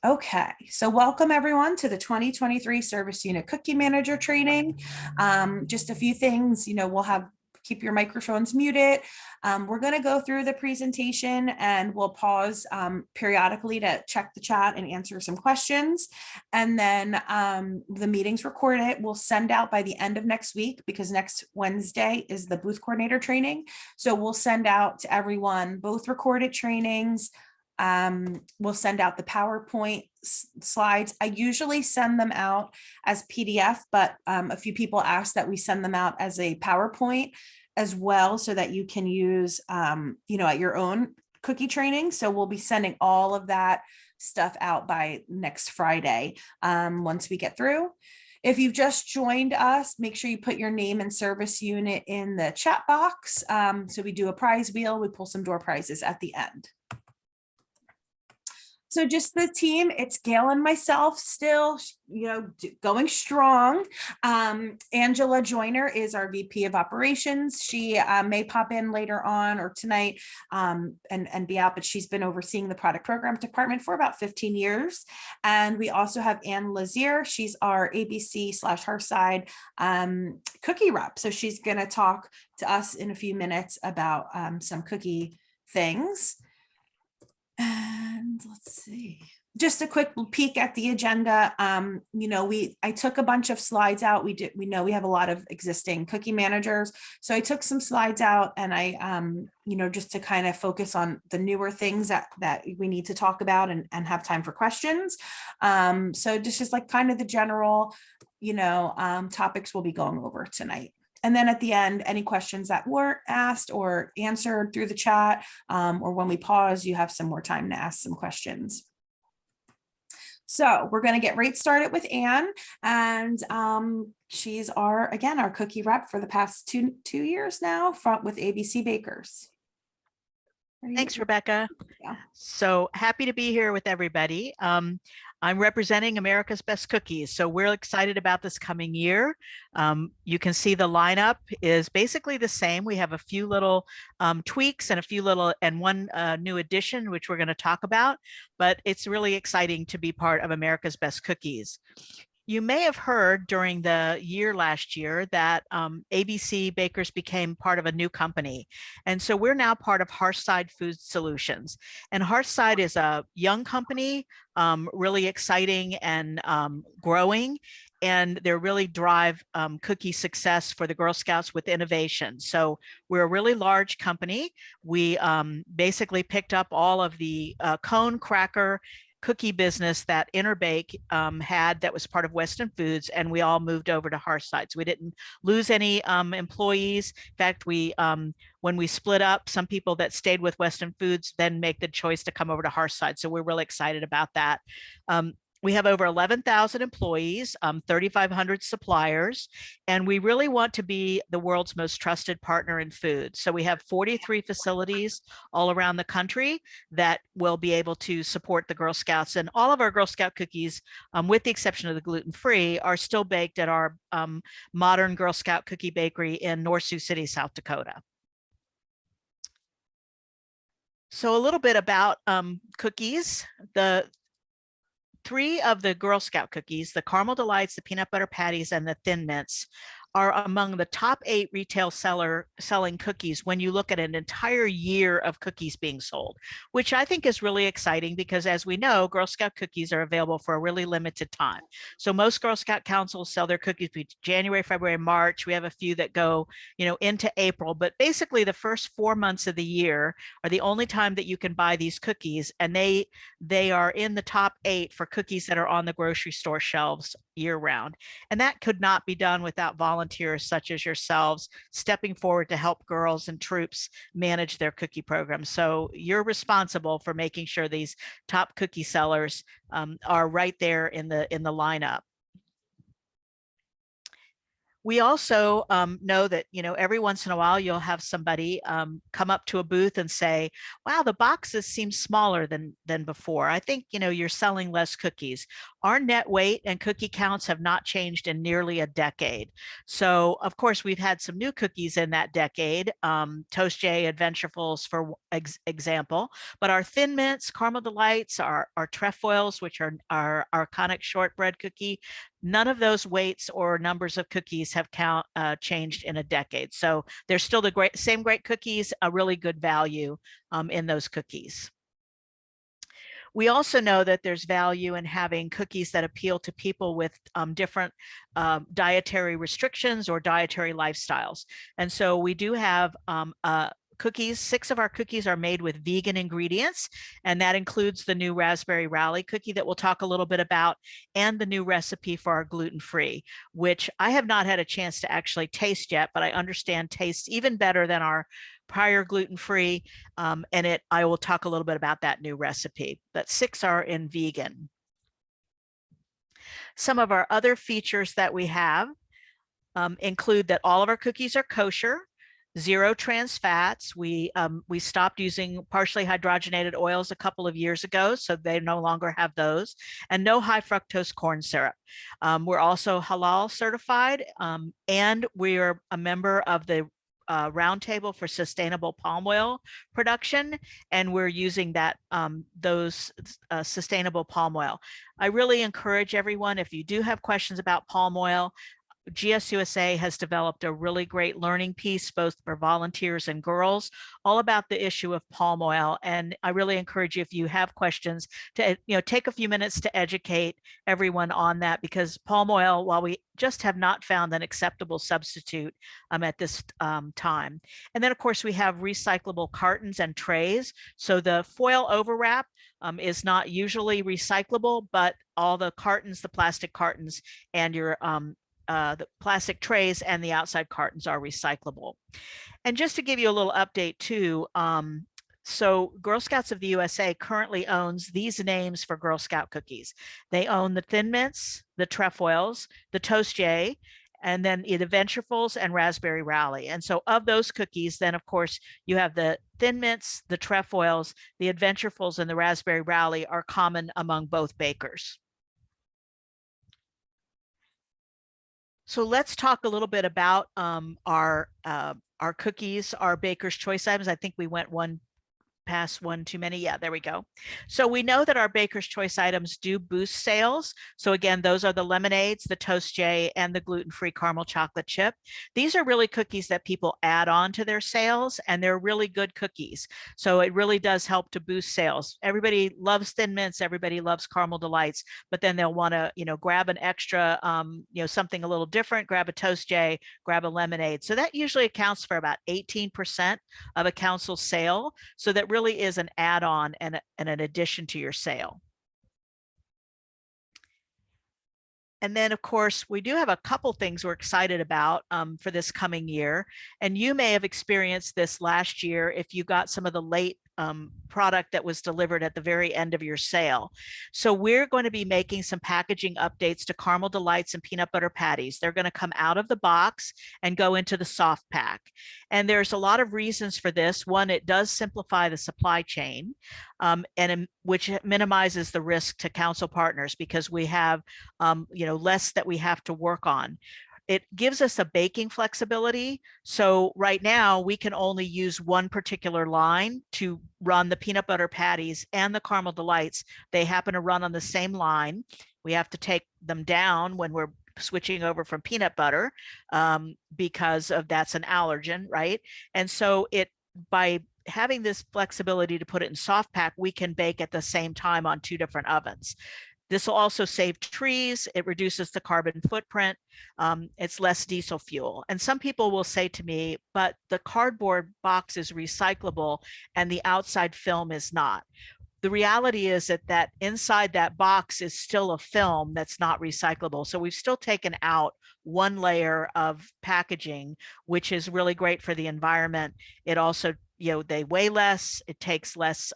Okay, so welcome everyone to the 2023 Service Unit Cookie Manager Training. Just a few things, keep your microphones muted. We're going to go through the presentation and we'll pause periodically to check the chat and answer some questions. And then the meeting's recorded. We'll send out by the end of next week because next Wednesday is the booth coordinator training. So we'll send out to everyone both recorded trainings. We'll send out the PowerPoint slides. I usually send them out as PDF, but a few people asked that we send them out as a PowerPoint as well so that you can use, at your own cookie training. So we'll be sending all of that stuff out by next Friday once we get through. If you've just joined us, make sure you put your name and service unit in the chat box. So we do a prize wheel. We pull some door prizes at the end. So just the team, it's Gail and myself still, going strong. Angela Joyner is our VP of Operations. She may pop in later on or tonight and be out, but she's been overseeing the product program department for about 15 years. And we also have Ann Lazier. She's our ABC/Hearthside cookie rep. So she's going to talk to us in a few minutes about some cookie things. And let's see, just a quick peek at the agenda. I took a bunch of slides out. We know we have a lot of existing cookie managers. So I took some slides out and I, just to kind of focus on the newer things that we need to talk about and have time for questions. So just like kind of the general, topics we'll be going over tonight. And then at the end, any questions that weren't asked or answered through the chat, or when we pause, you have some more time to ask some questions. So we're going to get right started with Ann, and she's our cookie rep for the past two years now with ABC Bakers. Thanks, Rebecca. Yeah. So happy to be here with everybody. I'm representing America's Best Cookies, so we're excited about this coming year. You can see the lineup is basically the same. We have a few little tweaks and one new addition, which we're going to talk about, but it's really exciting to be part of America's Best Cookies. You may have heard during the year last year that ABC Bakers became part of a new company. And so we're now part of Hearthside Food Solutions. And Hearthside is a young company, really exciting and growing. And they really drive cookie success for the Girl Scouts with innovation. So we're a really large company. We basically picked up all of the cone, cracker, cookie business that Interbake had that was part of Weston Foods, and we all moved over to Hearthside. So we didn't lose any employees. In fact, when we split up, some people that stayed with Weston Foods then make the choice to come over to Hearthside. So we're really excited about that. We have over 11,000 employees, 3,500 suppliers, and we really want to be the world's most trusted partner in food. So we have 43 facilities all around the country that will be able to support the Girl Scouts. And all of our Girl Scout cookies, with the exception of the gluten-free, are still baked at our modern Girl Scout cookie bakery in North Sioux City, South Dakota. So a little bit about cookies. The three of the Girl Scout cookies, the Caramel Delights, the Peanut Butter Patties, and the Thin Mints, are among the top 8 retail selling cookies when you look at an entire year of cookies being sold, which I think is really exciting because, as we know, Girl Scout cookies are available for a really limited time. So most Girl Scout councils sell their cookies between January, February, March. We have a few that go, into April, but basically the first 4 months of the year are the only time that you can buy these cookies, and they are in the top 8 for cookies that are on the grocery store shelves year round. And that could not be done without volunteers such as yourselves stepping forward to help girls and troops manage their cookie program. So you're responsible for making sure these top cookie sellers are right there in the lineup. We also know that, every once in a while you'll have somebody come up to a booth and say, wow, the boxes seem smaller than before. I think, you're selling less cookies. Our net weight and cookie counts have not changed in nearly a decade. So of course we've had some new cookies in that decade, Toast J, Adventurefuls for example, but our Thin Mints, Caramel Delights, our trefoils, which are our iconic shortbread cookie, none of those weights or numbers of cookies have changed in a decade. So they're still the same great cookies, a really good value in those cookies. We also know that there's value in having cookies that appeal to people with different dietary restrictions or dietary lifestyles. And so we do have cookies. 6 of our cookies are made with vegan ingredients, and that includes the new Raspberry Rally cookie that we'll talk a little bit about, and the new recipe for our gluten-free, which I have not had a chance to actually taste yet, but I understand tastes even better than our prior gluten-free, and I will talk a little bit about that new recipe, but 6 are in vegan. Some of our other features that we have include that all of our cookies are kosher, 0 trans fats. We stopped using partially hydrogenated oils a couple of years ago, so they no longer have those, and no high fructose corn syrup. We're also halal certified, and we are a member of the Roundtable for Sustainable Palm Oil Production, and we're using that those sustainable palm oil. I really encourage everyone, if you do have questions about palm oil, GSUSA has developed a really great learning piece, both for volunteers and girls, all about the issue of palm oil. And I really encourage you, if you have questions, to take a few minutes to educate everyone on that, because palm oil, while we just have not found an acceptable substitute at this time. And then, of course, we have recyclable cartons and trays. So the foil overwrap is not usually recyclable, but all the cartons, the plastic cartons, and your the plastic trays and the outside cartons are recyclable. And just to give you a little update too, so Girl Scouts of the USA currently owns these names for Girl Scout cookies. They own the Thin Mints, the trefoils, the Toast J, and then the Adventurefuls and Raspberry Rally. And so of those cookies, then of course you have the Thin Mints, the trefoils, the Adventurefuls, and the Raspberry Rally are common among both bakers. So let's talk a little bit about our cookies, our Baker's Choice items. I think we went past one too many. Yeah, there we go. So we know that our Baker's Choice items do boost sales. So again, those are the lemonades, the Toast J, and the gluten-free caramel chocolate chip. These are really cookies that people add on to their sales, and they're really good cookies. So it really does help to boost sales. Everybody loves Thin Mints, everybody loves Caramel Delights, but then they'll want to, grab an extra, something a little different, grab a Toast J, grab a lemonade. So that usually accounts for about 18% of a council sale. So that really is an add-on and an addition to your sale. And then, of course, we do have a couple things we're excited about for this coming year. And you may have experienced this last year if you got some of the late product that was delivered at the very end of your sale. So we're going to be making some packaging updates to Caramel Delights and Peanut Butter Patties. They're going to come out of the box and go into the soft pack. And there's a lot of reasons for this. One, it does simplify the supply chain, which minimizes the risk to council partners, because we have less that we have to work on. It gives us a baking flexibility. So right now we can only use one particular line to run the peanut butter patties and the Caramel Delights. They happen to run on the same line. We have to take them down when we're switching over from peanut butter because that's an allergen, right? And so by having this flexibility to put it in soft pack, we can bake at the same time on 2 different ovens. This will also save trees. It reduces the carbon footprint. It's less diesel fuel. And some people will say to me, but the cardboard box is recyclable and the outside film is not. The reality is that inside that box is still a film that's not recyclable. So we've still taken out one layer of packaging, which is really great for the environment. It also, they weigh less, it takes less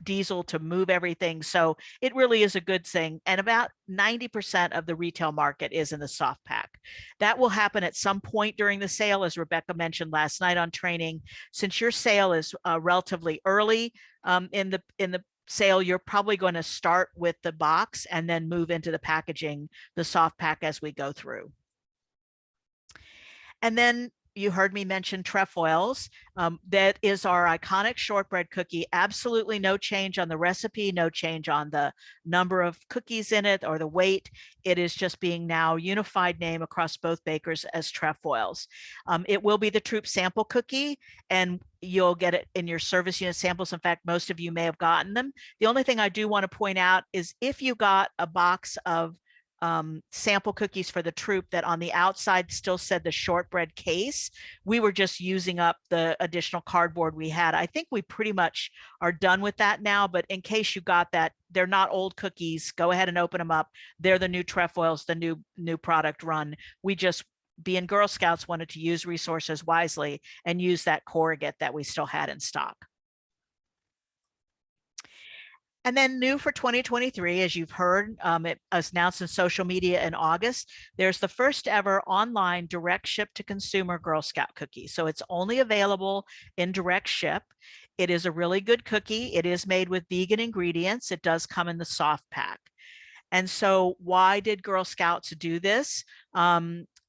diesel to move everything. So it really is a good thing. And about 90% of the retail market is in the soft pack. That will happen at some point during the sale, as Rebecca mentioned last night on training. Since your sale is relatively early in the sale, you're probably going to start with the box and then move into the packaging, the soft pack, as we go through. And then you heard me mention trefoils. That is our iconic shortbread cookie. Absolutely no change on the recipe, no change on the number of cookies in it or the weight. It is just being now unified name across both bakers as trefoils. It will be the Troop sample cookie, and you'll get it in your service unit samples. In fact, most of you may have gotten them. The only thing I do want to point out is if you got a box of sample cookies for the Troop that on the outside still said the shortbread case, we were just using up the additional cardboard we had. I think we pretty much are done with that now, but in case you got that, they're not old cookies. Go ahead and open them up. They're the new trefoils, the new product run. We just, being Girl Scouts, wanted to use resources wisely and use that corrugate that we still had in stock. And then new for 2023, as you've heard, it was announced in social media in August, there's the first ever online direct ship to consumer Girl Scout cookie. So it's only available in direct ship. It is a really good cookie. It is made with vegan ingredients. It does come in the soft pack. And so why did Girl Scouts do this?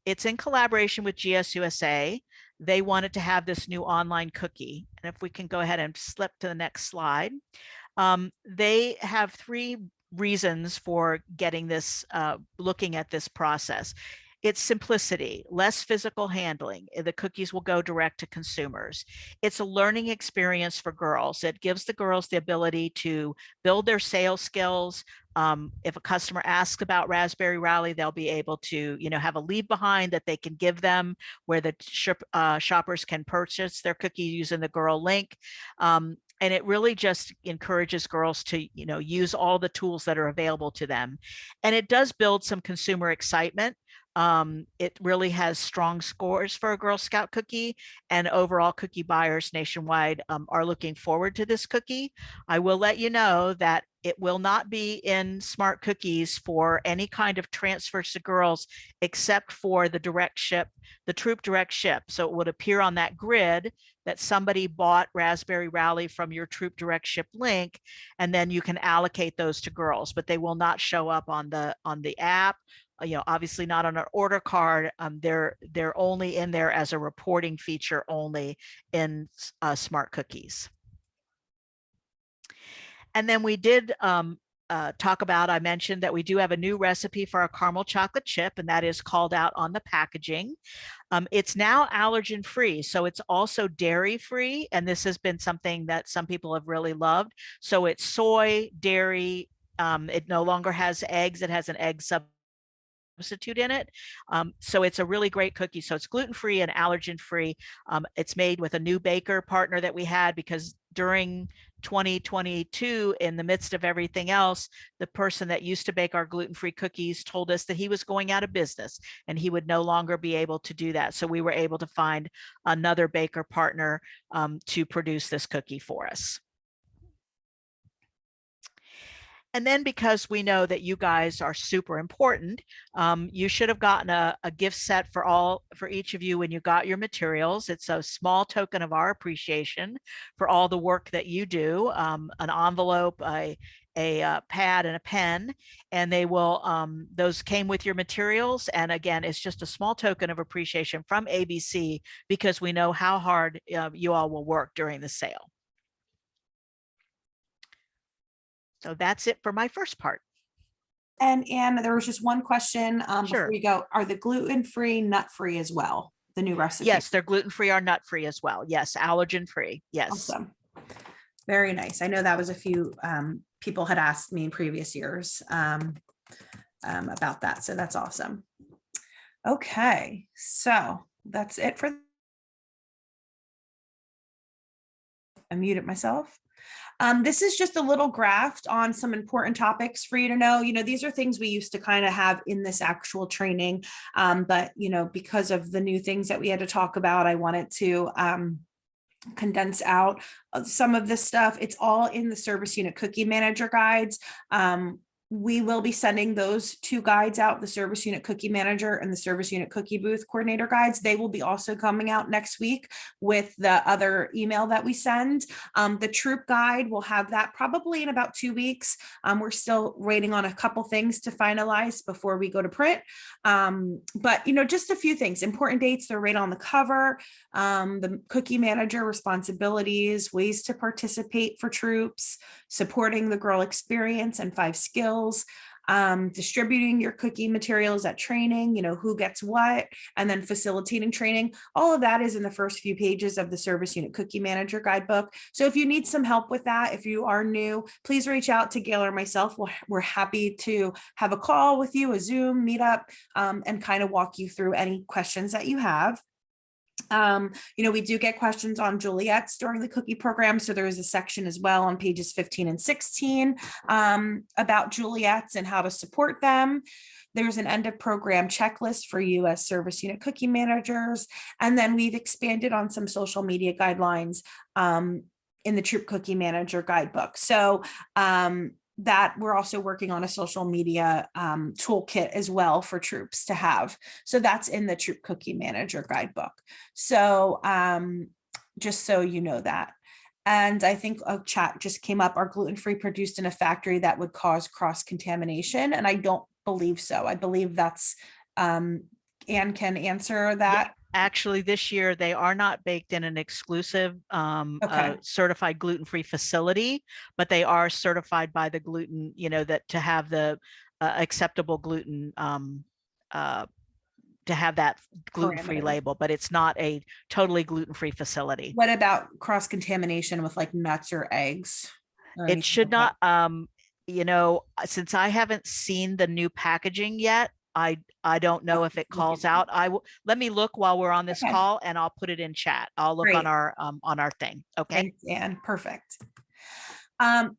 It's in collaboration with GSUSA. They wanted to have this new online cookie. And if we can go ahead and slip to the next slide. They have 3 reasons for getting this, looking at this process. It's simplicity, less physical handling. The cookies will go direct to consumers. It's a learning experience for girls. It gives the girls the ability to build their sales skills. If a customer asks about Raspberry Rally, they'll be able to, have a leave behind that they can give them where the shoppers can purchase their cookie using the girl link. And it really just encourages girls to, use all the tools that are available to them. And it does build some consumer excitement. It really has strong scores for a Girl Scout cookie, and overall cookie buyers nationwide are looking forward to this cookie. I will let you know that it will not be in Smart Cookies for any kind of transfers to girls except for the direct ship, the Troop direct ship. So it would appear on that grid that somebody bought Raspberry Rally from your Troop direct ship link, and then you can allocate those to girls, but they will not show up on the app. Obviously not on an order card. They're only in there as a reporting feature only in Smart Cookies. And then we did talk about, I mentioned that we do have a new recipe for our caramel chocolate chip, and that is called out on the packaging. It's now allergen free, so it's also dairy free. And this has been something that some people have really loved. So it's soy, dairy. It no longer has eggs. It has an egg substitute in it. So it's a really great cookie. So it's gluten-free and allergen-free. It's made with a new baker partner that we had, because during 2022, in the midst of everything else, the person that used to bake our gluten-free cookies told us that he was going out of business and he would no longer be able to do that. So we were able to find another baker partner to produce this cookie for us. And then, because we know that you guys are super important, you should have gotten a gift set for each of you when you got your materials. It's a small token of our appreciation for all the work that you do. An envelope, a pad, and a pen, and they will, those came with your materials. And again, it's just a small token of appreciation from ABC, because we know how hard you all will work during the sale. So that's it for my first part. And Anne, there was just one question Sure. before you go. Are the gluten-free, nut-free as well, the new recipe? Yes, they're gluten-free or nut-free as well. Yes, allergen-free. Yes. Awesome. Very nice. I know that was a few people had asked me in previous years about that. So that's awesome. Okay, so that's it for. I muted myself. This is just a little graph on some important topics for you to know. These are things we used to kind of have in this actual training. But, because of the new things that we had to talk about, I wanted to condense out some of this stuff. It's all in the service unit cookie manager guides. We will be sending those two guides out, the service unit cookie manager and the service unit cookie booth coordinator guides. They will be also coming out next week with the other email that we send. The troop guide, will have that probably in about 2 weeks. We're still waiting on a couple things to finalize before we go to print. But, just a few things, important dates, they're right on the cover. The cookie manager responsibilities, ways to participate for troops, supporting the girl experience and 5 skills, distributing your cookie materials at training, who gets what, and then facilitating training. All of that is in the first few pages of the service unit cookie manager guidebook. So if you need some help with that, if you are new, please reach out to Gail or myself. We're happy to have a call with you, a Zoom meetup, and kind of walk you through any questions that you have. We do get questions on Juliet's during the cookie program. So there is a section as well on pages 15 and 16 about Juliet's and how to support them. There's an end of program checklist for you as service unit cookie managers. And then we've expanded on some social media guidelines in the Troop Cookie Manager guidebook. So that we're also working on a social media toolkit as well for troops to have. So that's in the Troop Cookie Manager guidebook. So just so you know that. And I think a chat just came up, are gluten-free produced in a factory that would cause cross-contamination? And I don't believe so. I believe that's Anne can answer that. Actually, this year they are not baked in an exclusive certified gluten-free facility, but they are certified by the gluten, that to have the acceptable gluten, to have that gluten-free label, but it's not a totally gluten-free facility. What about cross-contamination with like nuts or eggs? It should not, since I haven't seen the new packaging yet, I don't know if it calls out. Let me look while we're on this call, and I'll put it in chat. I'll look on our thing. Okay. Thanks, Anne. Perfect.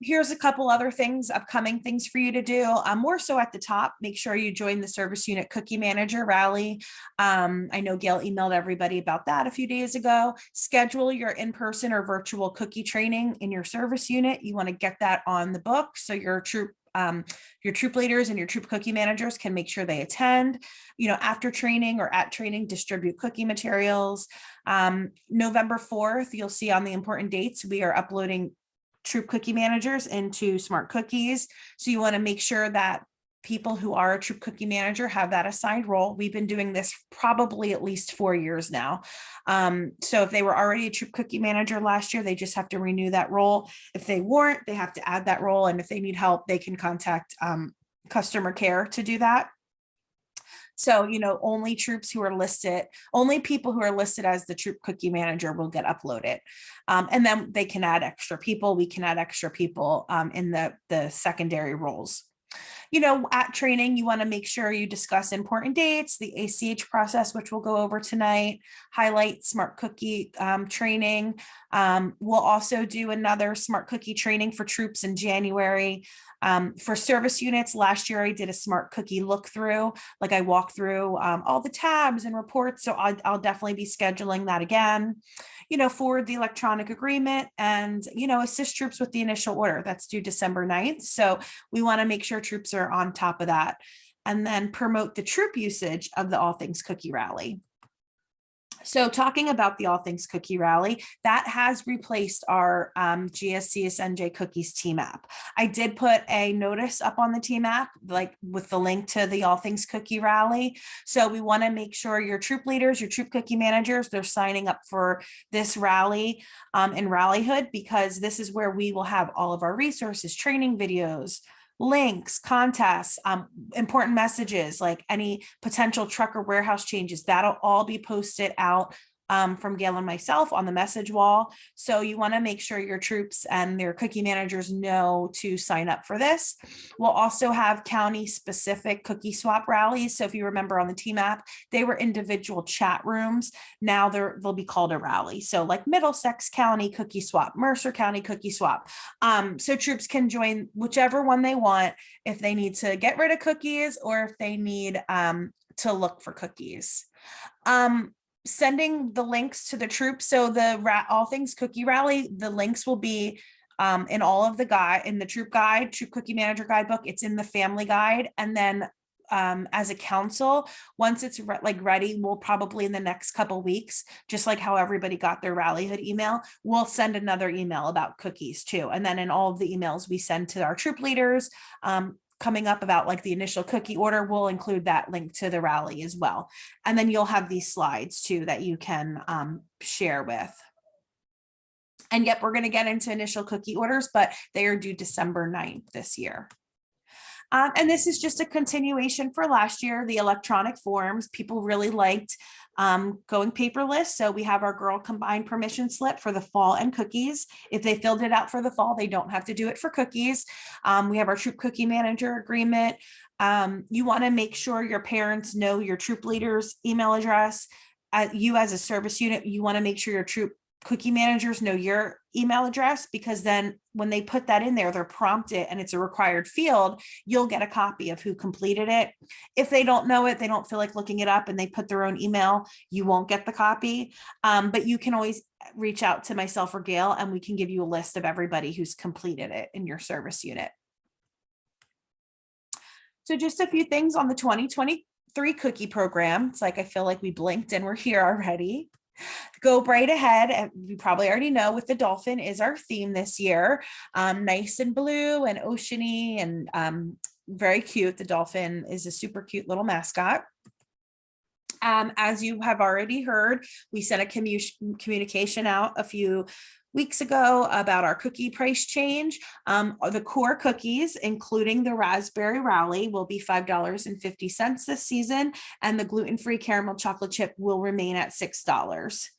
Here's a couple other things, upcoming things for you to do. More so at the top, make sure you join the service unit cookie manager rally. I know Gail emailed everybody about that a few days ago. Schedule your in-person or virtual cookie training in your service unit. You want to get that on the book so your troop leaders and your troop cookie managers can make sure they attend. After training or at training, distribute cookie materials. November 4th, you'll see on the important dates, we are uploading troop cookie managers into Smart Cookies. So you want to make sure that people who are a troop cookie manager have that assigned role. We've been doing this probably at least 4 years now. So if they were already a troop cookie manager last year, they just have to renew that role. If they weren't, they have to add that role. And if they need help, they can contact customer care to do that. So, only troops who are listed, only people who are listed as the troop cookie manager will get uploaded. And then they can add extra people. We can add extra people in the secondary roles. At training, you want to make sure you discuss important dates, the ACH process, which we'll go over tonight, highlight Smart Cookie training. We'll also do another Smart Cookie training for troops in January. For service units, last year I did a Smart Cookie look through, like I walked through all the tabs and reports. So I'll definitely be scheduling that again. For the electronic agreement and, assist troops with the initial order that's due December 9th. So we want to make sure troops are on top of that, and then promote the troop usage of the All Things Cookie Rally. So talking about the All Things Cookie Rally, that has replaced our GSCSNJ Cookies team app. I did put a notice up on the team app, like with the link to the All Things Cookie Rally. So we want to make sure your troop leaders, your troop cookie managers, they're signing up for this rally in Rallyhood, because this is where we will have all of our resources, training videos, links, contests, important messages like any potential truck or warehouse changes. That'll all be posted out from Gail and myself on the message wall. So you want to make sure your troops and their cookie managers know to sign up for this. We'll also have county specific cookie swap rallies. So if you remember on the team app, they were individual chat rooms. Now they'll be called a rally. So like Middlesex County cookie swap, Mercer County cookie swap. So troops can join whichever one they want if they need to get rid of cookies or if they need to look for cookies. Sending the links to the troops. So the all things cookie rally, the links will be in all of the guide, in the troop guide, troop cookie manager guidebook. It's in the family guide. And then as a council, once it's ready, we'll probably in the next couple weeks, just like how everybody got their rallyhood email, we'll send another email about cookies too. And then in all of the emails we send to our troop leaders, coming up about like the initial cookie order, we'll include that link to the rally as well. And then you'll have these slides too that you can share with. And yep, we're going to get into initial cookie orders, but they are due December 9th this year. And this is just a continuation for last year, the electronic forms. People really liked going paperless. So we have our girl combined permission slip for the fall and cookies. If they filled it out for the fall, they don't have to do it for cookies. We have our troop cookie manager agreement. You want to make sure your parents know your troop leader's email address. You as a service unit, you want to make sure your troop cookie managers know your email address, because then when they put that in there, they're prompted and it's a required field, you'll get a copy of who completed it. If they don't know it, they don't feel like looking it up and they put their own email, you won't get the copy. But you can always reach out to myself or Gail and we can give you a list of everybody who's completed it in your service unit. So just a few things on the 2023 cookie program. It's like, I feel like we blinked and we're here already. Go Bright Ahead, and you probably already know, with the dolphin is our theme this year. Nice and blue and oceany and very cute. The dolphin is a super cute little mascot. As you have already heard, we sent a communication out a few weeks ago about our cookie price change. The core cookies, including the raspberry rally, will be $5.50 this season, and the gluten-free caramel chocolate chip will remain at $6.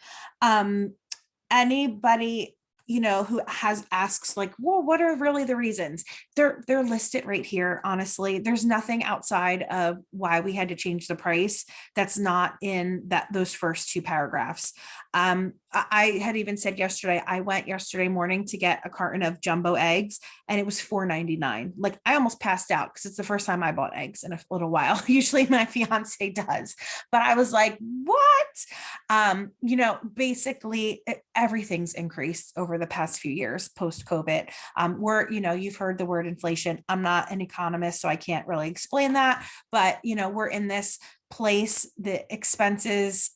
Anybody who asks like, well, what are really the reasons? They're listed right here. Honestly, there's nothing outside of why we had to change the price that's not in those first two paragraphs. I had even said yesterday, I went yesterday morning to get a carton of jumbo eggs and it was $4.99. Like, I almost passed out because it's the first time I bought eggs in a little while. Usually my fiance does, but I was like, what? Basically everything's increased over the past few years post-COVID. You've heard the word inflation. I'm not an economist, so I can't really explain that, but we're in this place, the expenses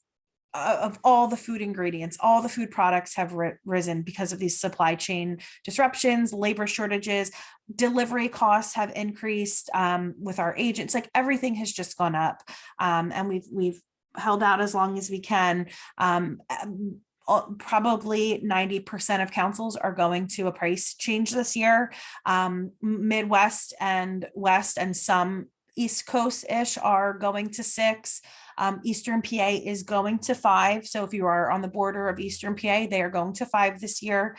of all the food ingredients, all the food products have risen because of these supply chain disruptions, labor shortages, delivery costs have increased with our agents. Like, everything has just gone up, and we've held out as long as we can. Probably 90% of councils are going to a price change this year. Midwest and West and some East Coast-ish are going to 6. Eastern PA is going to 5. So if you are on the border of Eastern PA, they are going to 5 this year.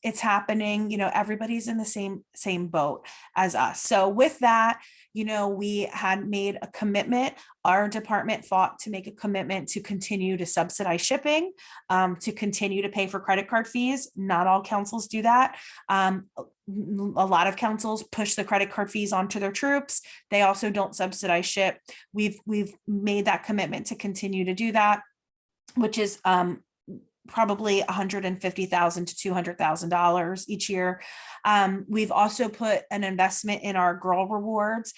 It's happening, everybody's in the same boat as us. So with that, we had made a commitment. Our department fought to make a commitment to continue to subsidize shipping, to continue to pay for credit card fees. Not all councils do that. A lot of councils push the credit card fees onto their troops. They also don't subsidize ship. We've made that commitment to continue to do that, which is probably $150,000 to $200,000 each year. We've also put an investment in our girl rewards.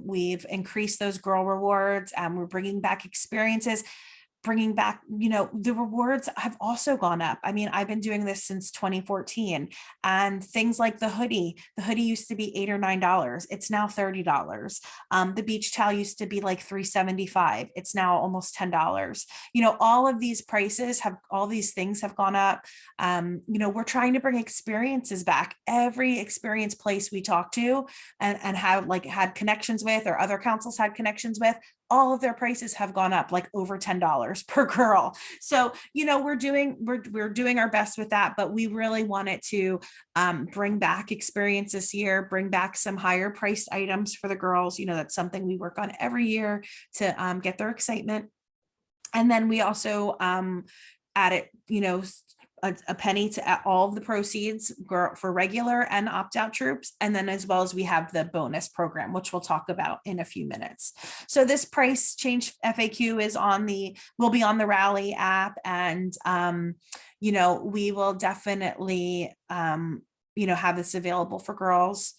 We've increased those girl rewards. We're bringing back experiences. Bringing back, the rewards have also gone up. I mean, I've been doing this since 2014, and things like the hoodie used to be $8 or $9. It's now $30. The beach towel used to be like $3.75. It's now almost $10. All of these things have gone up. We're trying to bring experiences back. Every experience place we talk to and have had connections with, or other councils had connections with, all of their prices have gone up like over $10 per girl. So, we're doing our best with that, but we really wanted to bring back experience this year, bring back some higher priced items for the girls. That's something we work on every year to get their excitement. And then we also added, a penny to all of the proceeds for regular and opt-out troops. And then as well as we have the bonus program, which we'll talk about in a few minutes. So this price change FAQ will be on the Rally app, and we will definitely have this available for girls.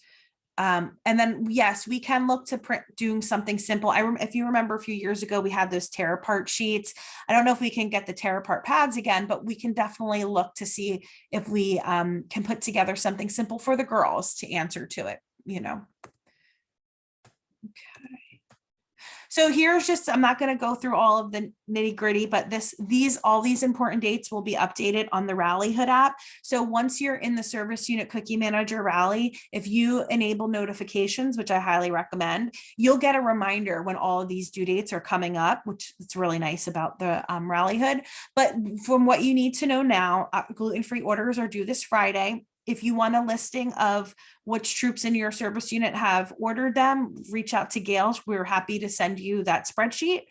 And then, yes, we can look to doing something simple. If you remember a few years ago, we had those tear apart sheets. I don't know if we can get the tear apart pads again, but we can definitely look to see if we can put together something simple for the girls to answer to it, Okay. So here's I'm not going to go through all of the nitty gritty, but all these important dates will be updated on the Rally Hood app. So once you're in the Service Unit Cookie Manager Rally, if you enable notifications, which I highly recommend, you'll get a reminder when all of these due dates are coming up, which is really nice about the Rally Hood. But from what you need to know now, gluten-free orders are due this Friday. If you want a listing of which troops in your service unit have ordered them, reach out to Gail. We're happy to send you that spreadsheet.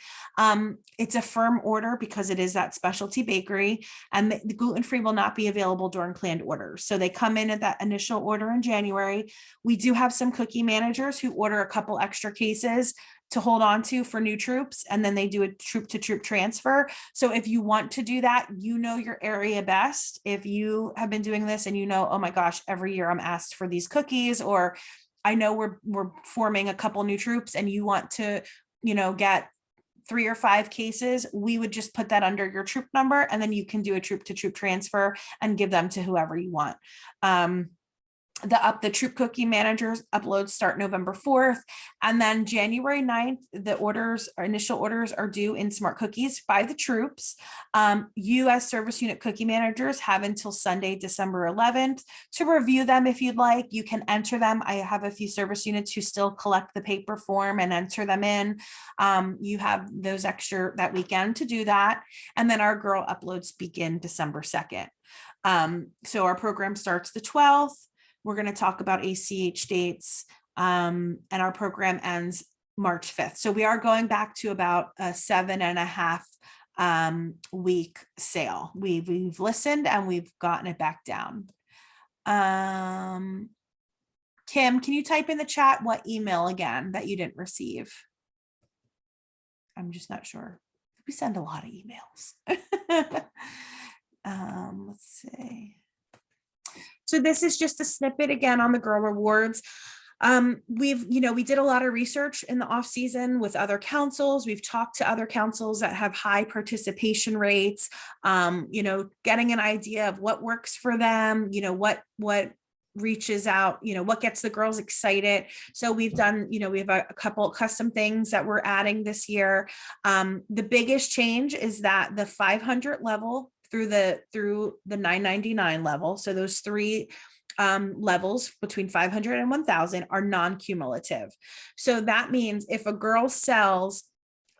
It's a firm order because it is that specialty bakery, and the gluten-free will not be available during planned orders. So they come in at that initial order in January. We do have some cookie managers who order a couple extra cases to hold on to for new troops, and then they do a troop to troop transfer. So if you want to do that, your area best. If you have been doing this and oh my gosh, every year I'm asked for these cookies, or I know we're forming a couple new troops and you want to, get 3 or 5 cases, we would just put that under your troop number, and then you can do a troop to troop transfer and give them to whoever you want. The troop cookie managers uploads start November 4th, and then January 9th, initial orders are due in Smart Cookies by the troops. You as service unit cookie managers have until Sunday, December 11th to review them. If you'd like, you can enter them. I have a few service units who still collect the paper form and enter them in. You have those extra that weekend to do that. And then our girl uploads begin December 2nd. So our program starts the 12th. We're going to talk about ACH dates, and our program ends March 5th. So we are going back to about a 7.5 week sale. We've listened and we've gotten it back down. Kim, can you type in the chat what email again that you didn't receive? I'm just not sure. We send a lot of emails. Let's see. So this is just a snippet again on the Girl Rewards. We did a lot of research in the off season with other councils. We've talked to other councils that have high participation rates, getting an idea of what works for them, what reaches out, what gets the girls excited. So we've done, we have a couple custom things that we're adding this year. The biggest change is that the 500 level through the $9.99 level. So those 3 levels between 500 and 1,000 are non-cumulative. So that means if a girl sells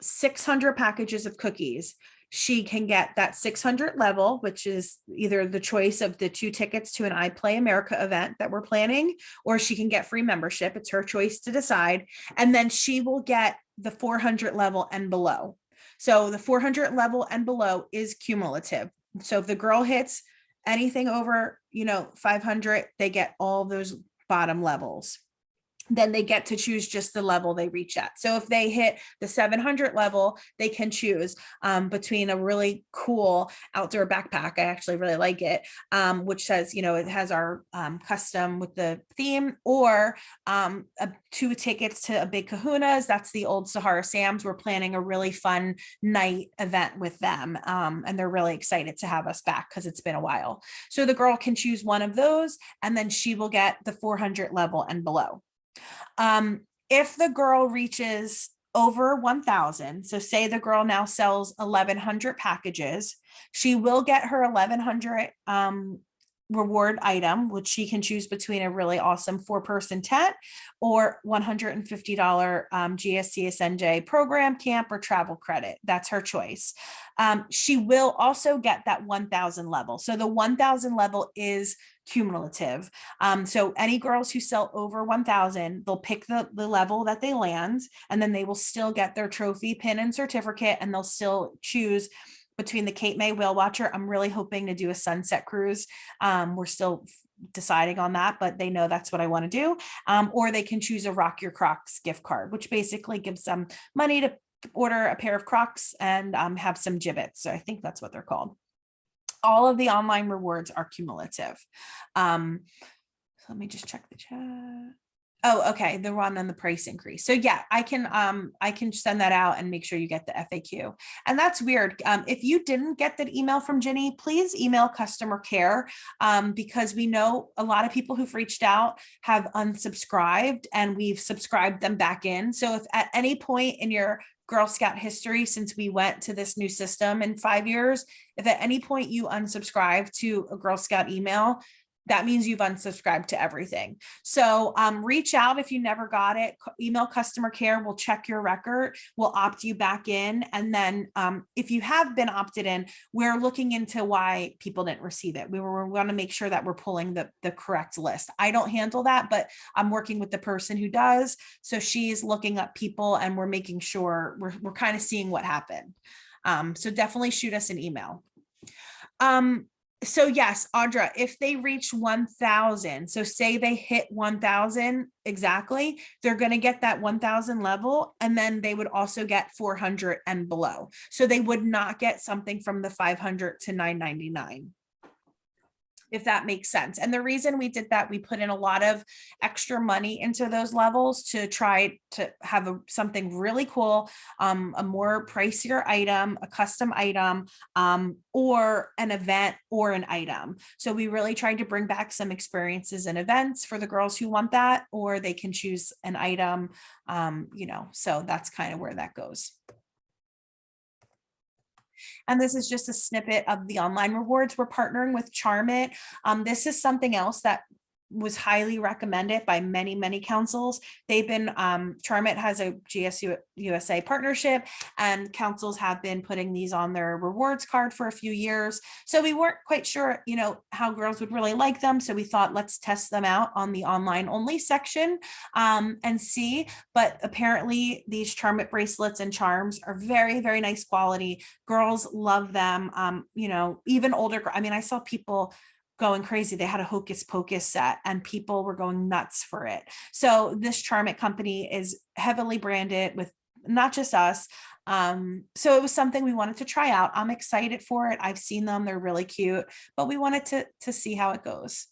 600 packages of cookies, she can get that 600 level, which is either the choice of the 2 tickets to an I Play America event that we're planning, or she can get free membership. It's her choice to decide. And then she will get the 400 level and below. So the 400 level and below is cumulative. So if the girl hits anything over, 500, they get all those bottom levels. Then they get to choose just the level they reach at. So if they hit the 700 level, they can choose between a really cool outdoor backpack. I actually really like it, which says, it has our custom with the theme, or 2 tickets to a Big Kahuna's. That's the old Sahara Sam's. We're planning a really fun night event with them. And they're really excited to have us back because it's been a while. So the girl can choose one of those, and then she will get the 400 level and below. If the girl reaches over 1,000, so say the girl now sells 1,100 packages, she will get her 1,100 reward item, which she can choose between a really awesome 4-person tent or $150 GSCSNJ program, camp, or travel credit. That's her choice. She will also get that 1,000 level. So the 1,000 level is cumulative. So any girls who sell over 1,000, they'll pick the level that they land, and then they will still get their trophy, pin, and certificate, and they'll still choose between the Cape May Whale Watcher. I'm really hoping to do a sunset cruise. We're still deciding on that, but they know that's what I want to do. Or they can choose a Rock Your Crocs gift card, which basically gives them money to order a pair of Crocs and have some gibbets. So I think that's what they're called. All of the online rewards are cumulative. So let me just check the chat. Oh, okay. The one on the price increase. So yeah, I can send that out and make sure you get the FAQ. And that's weird. If you didn't get that email from Ginny, please email customer care, because we know a lot of people who've reached out have unsubscribed and we've subscribed them back in. So if at any point in your Girl Scout history, since we went to this new system in 5 years, if at any point you unsubscribe to a Girl Scout email, that means you've unsubscribed to everything. So reach out if you never got it. Email customer care. We'll check your record. We'll opt you back in. And then if you have been opted in, we're looking into why people didn't receive it. We want to make sure that we're pulling the correct list. I don't handle that, but I'm working with the person who does. So she's looking up people and we're making sure we're kind of seeing what happened. So definitely shoot us an email. So yes, Audra, if they reach 1,000, so say they hit 1,000 exactly, they're going to get that 1,000 level, and then they would also get 400 and below. So they would not get something from the 500 to 999. If that makes sense. And the reason we did that, we put in a lot of extra money into those levels to try to have something really cool, a more pricier item, a custom item, or an event or an item. So we really tried to bring back some experiences and events for the girls who want that, or they can choose an item, so that's kind of where that goes. And this is just a snippet of the online rewards. We're partnering with Charmit. This is something else that was highly recommended by many, many councils. They've been, Charmit has a GSUSA partnership, and councils have been putting these on their rewards card for a few years. So we weren't quite sure, how girls would really like them. So we thought, let's test them out on the online only section and see. But apparently these Charmit bracelets and charms are very, very nice quality. Girls love them. Even older, I saw people going crazy. They had a Hocus Pocus set and people were going nuts for it. So this Charmit company is heavily branded with not just us. So it was something we wanted to try out. I'm excited for it. I've seen them. They're really cute, but we wanted to see how it goes.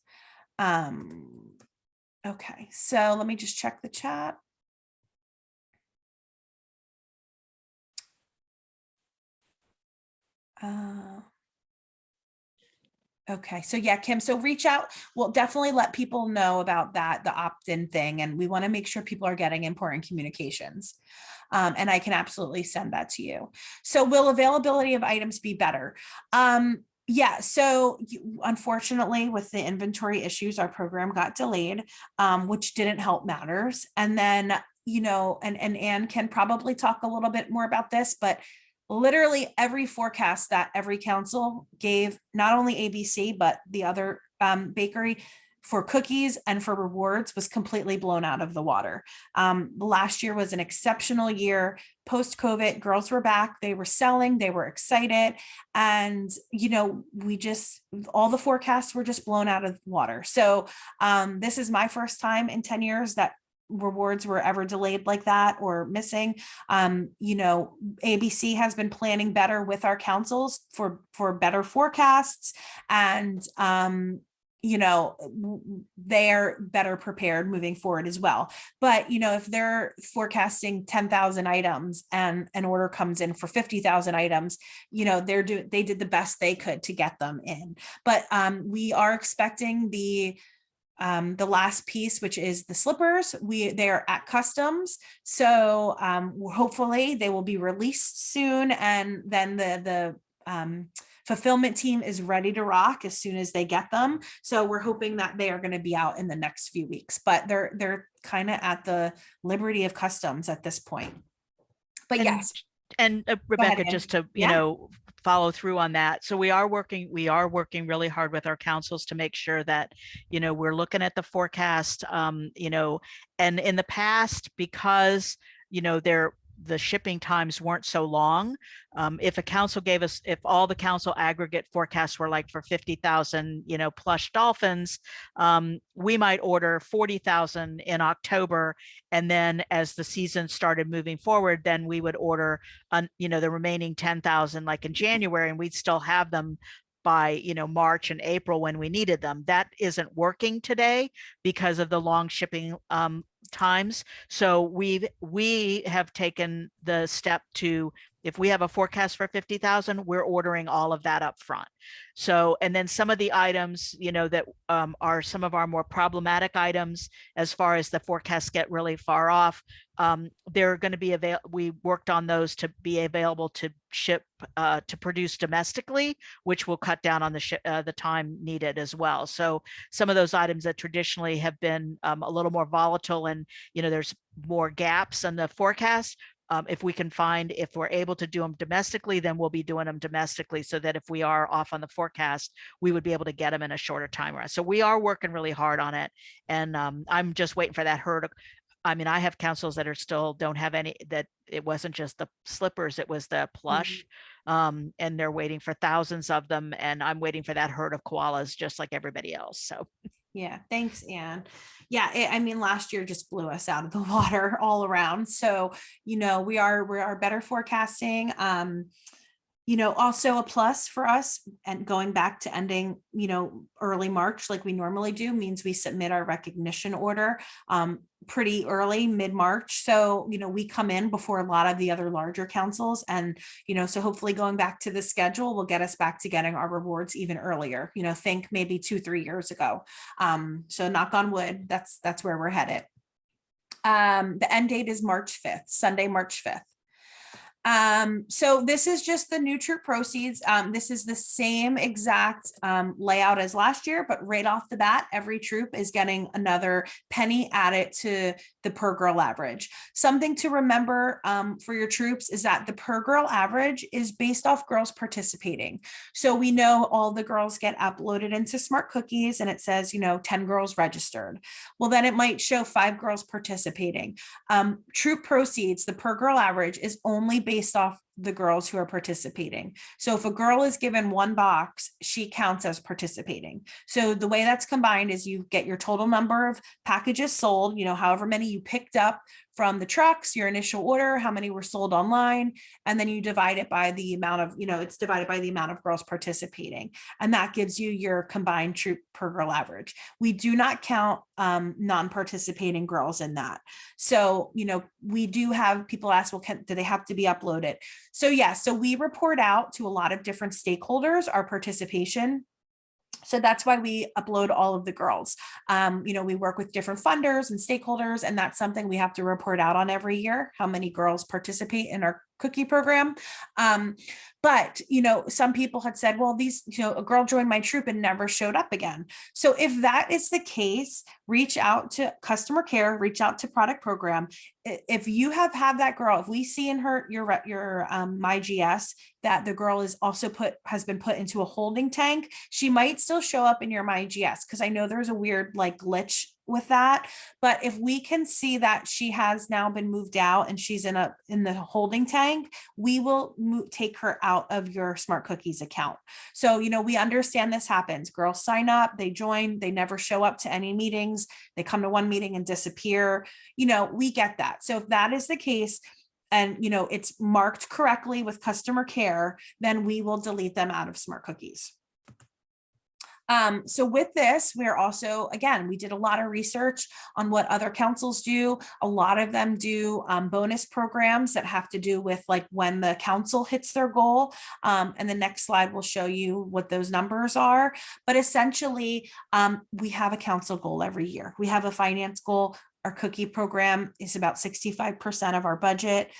Okay, so let me just check the chat. Okay, so yeah, Kim, so reach out. We'll definitely let people know about that, the opt-in thing, and we want to make sure people are getting important communications. And I can absolutely send that to you. So will availability of items be better? Yeah, so unfortunately with the inventory issues, our program got delayed, which didn't help matters. And then, and Anne can probably talk a little bit more about this, but literally every forecast that every council gave, not only ABC, but the other bakery for cookies and for rewards, was completely blown out of the water. Last year was an exceptional year. Post-COVID, girls were back, they were selling, they were excited. And, all the forecasts were just blown out of the water. So this is my first time in 10 years that rewards were ever delayed like that or missing. ABC has been planning better with our councils for better forecasts, and they're better prepared moving forward as well. But if they're forecasting 10,000 items and an order comes in for 50,000 items, they did the best they could to get them in. But we are expecting the last piece, which is the slippers. They're at customs. So hopefully they will be released soon. And then the fulfillment team is ready to rock as soon as they get them. So we're hoping that they are going to be out in the next few weeks, but they're kind of at the liberty of customs at this point. But And yes. Rebecca, Ann. just to, Yeah. follow through on that. So we are working really hard with our councils to make sure that, we're looking at the forecast, and in the past, because, the shipping times weren't so long. If all the council aggregate forecasts were like for 50,000, plush dolphins, we might order 40,000 in October. And then as the season started moving forward, then we would order, the remaining 10,000 like in January, and we'd still have them by March and April when we needed them. That isn't working today because of the long shipping times. So we have taken the step to, if we have a forecast for 50,000, we're ordering all of that up front. So, and then some of the items, that are some of our more problematic items as far as the forecasts get really far off, they're going to be we worked on those to be available to ship, to produce domestically, which will cut down on the time needed as well. So some of those items that traditionally have been a little more volatile, and there's more gaps in the forecast, if we're able to do them domestically, then we'll be doing them domestically, so that if we are off on the forecast, we would be able to get them in a shorter time. So we are working really hard on it. And I'm just waiting for that herd. I mean, I have councils that are still don't have any, that it wasn't just the slippers, it was the plush. And they're waiting for thousands of them. And I'm waiting for that herd of koalas, just like everybody else. So yeah, thanks, Anne. Yeah, I mean, last year just blew us out of the water all around. So, we are better forecasting. Also a plus for us, and going back to ending, early March, like we normally do, means we submit our recognition order pretty early, mid-March. So, we come in before a lot of the other larger councils. And, so hopefully going back to the schedule will get us back to getting our rewards even earlier, think maybe 2-3 years ago. So knock on wood, that's where we're headed. The end date is March 5th, Sunday, March 5th. So this is just the new troop proceeds. This is the same exact layout as last year, but right off the bat, every troop is getting another penny added to the per girl average. Something to remember for your troops is that the per girl average is based off girls participating. So we know all the girls get uploaded into Smart Cookies, and it says, 10 girls registered. Well, then it might show 5 girls participating. Troop proceeds, the per girl average, is only based off the girls who are participating. So if a girl is given 1 box, she counts as participating. So the way that's combined is you get your total number of packages sold, however many you picked up from the trucks, your initial order, how many were sold online, and then you divide it by the amount of, it's divided by the amount of girls participating. And that gives you your combined troop per girl average. We do not count non-participating girls in that. So, we do have people ask, well, do they have to be uploaded? So yeah, so we report out to a lot of different stakeholders our participation. So that's why we upload all of the girls. We work with different funders and stakeholders, and that's something we have to report out on every year, how many girls participate in our cookie program. But, some people had said, well, a girl joined my troop and never showed up again. So if that is the case, reach out to customer care, reach out to product program. If you have had that girl, if we see in your MyGS that the girl is also has been put into a holding tank, she might still show up in your MyGS, because I know there's a weird glitch with that. But if we can see that she has now been moved out and she's in the holding tank, we will take her out of your Smart Cookies account. So, we understand this happens. Girls sign up, they join, they never show up to any meetings. They come to one meeting and disappear. We get that. So if that is the case, and it's marked correctly with customer care, then we will delete them out of Smart Cookies. So with this, we're also, again, we did a lot of research on what other councils do. A lot of them do bonus programs that have to do with when the council hits their goal. And the next slide will show you what those numbers are. But essentially, we have a council goal every year. We have a finance goal, Our cookie program is about 65% of our budget.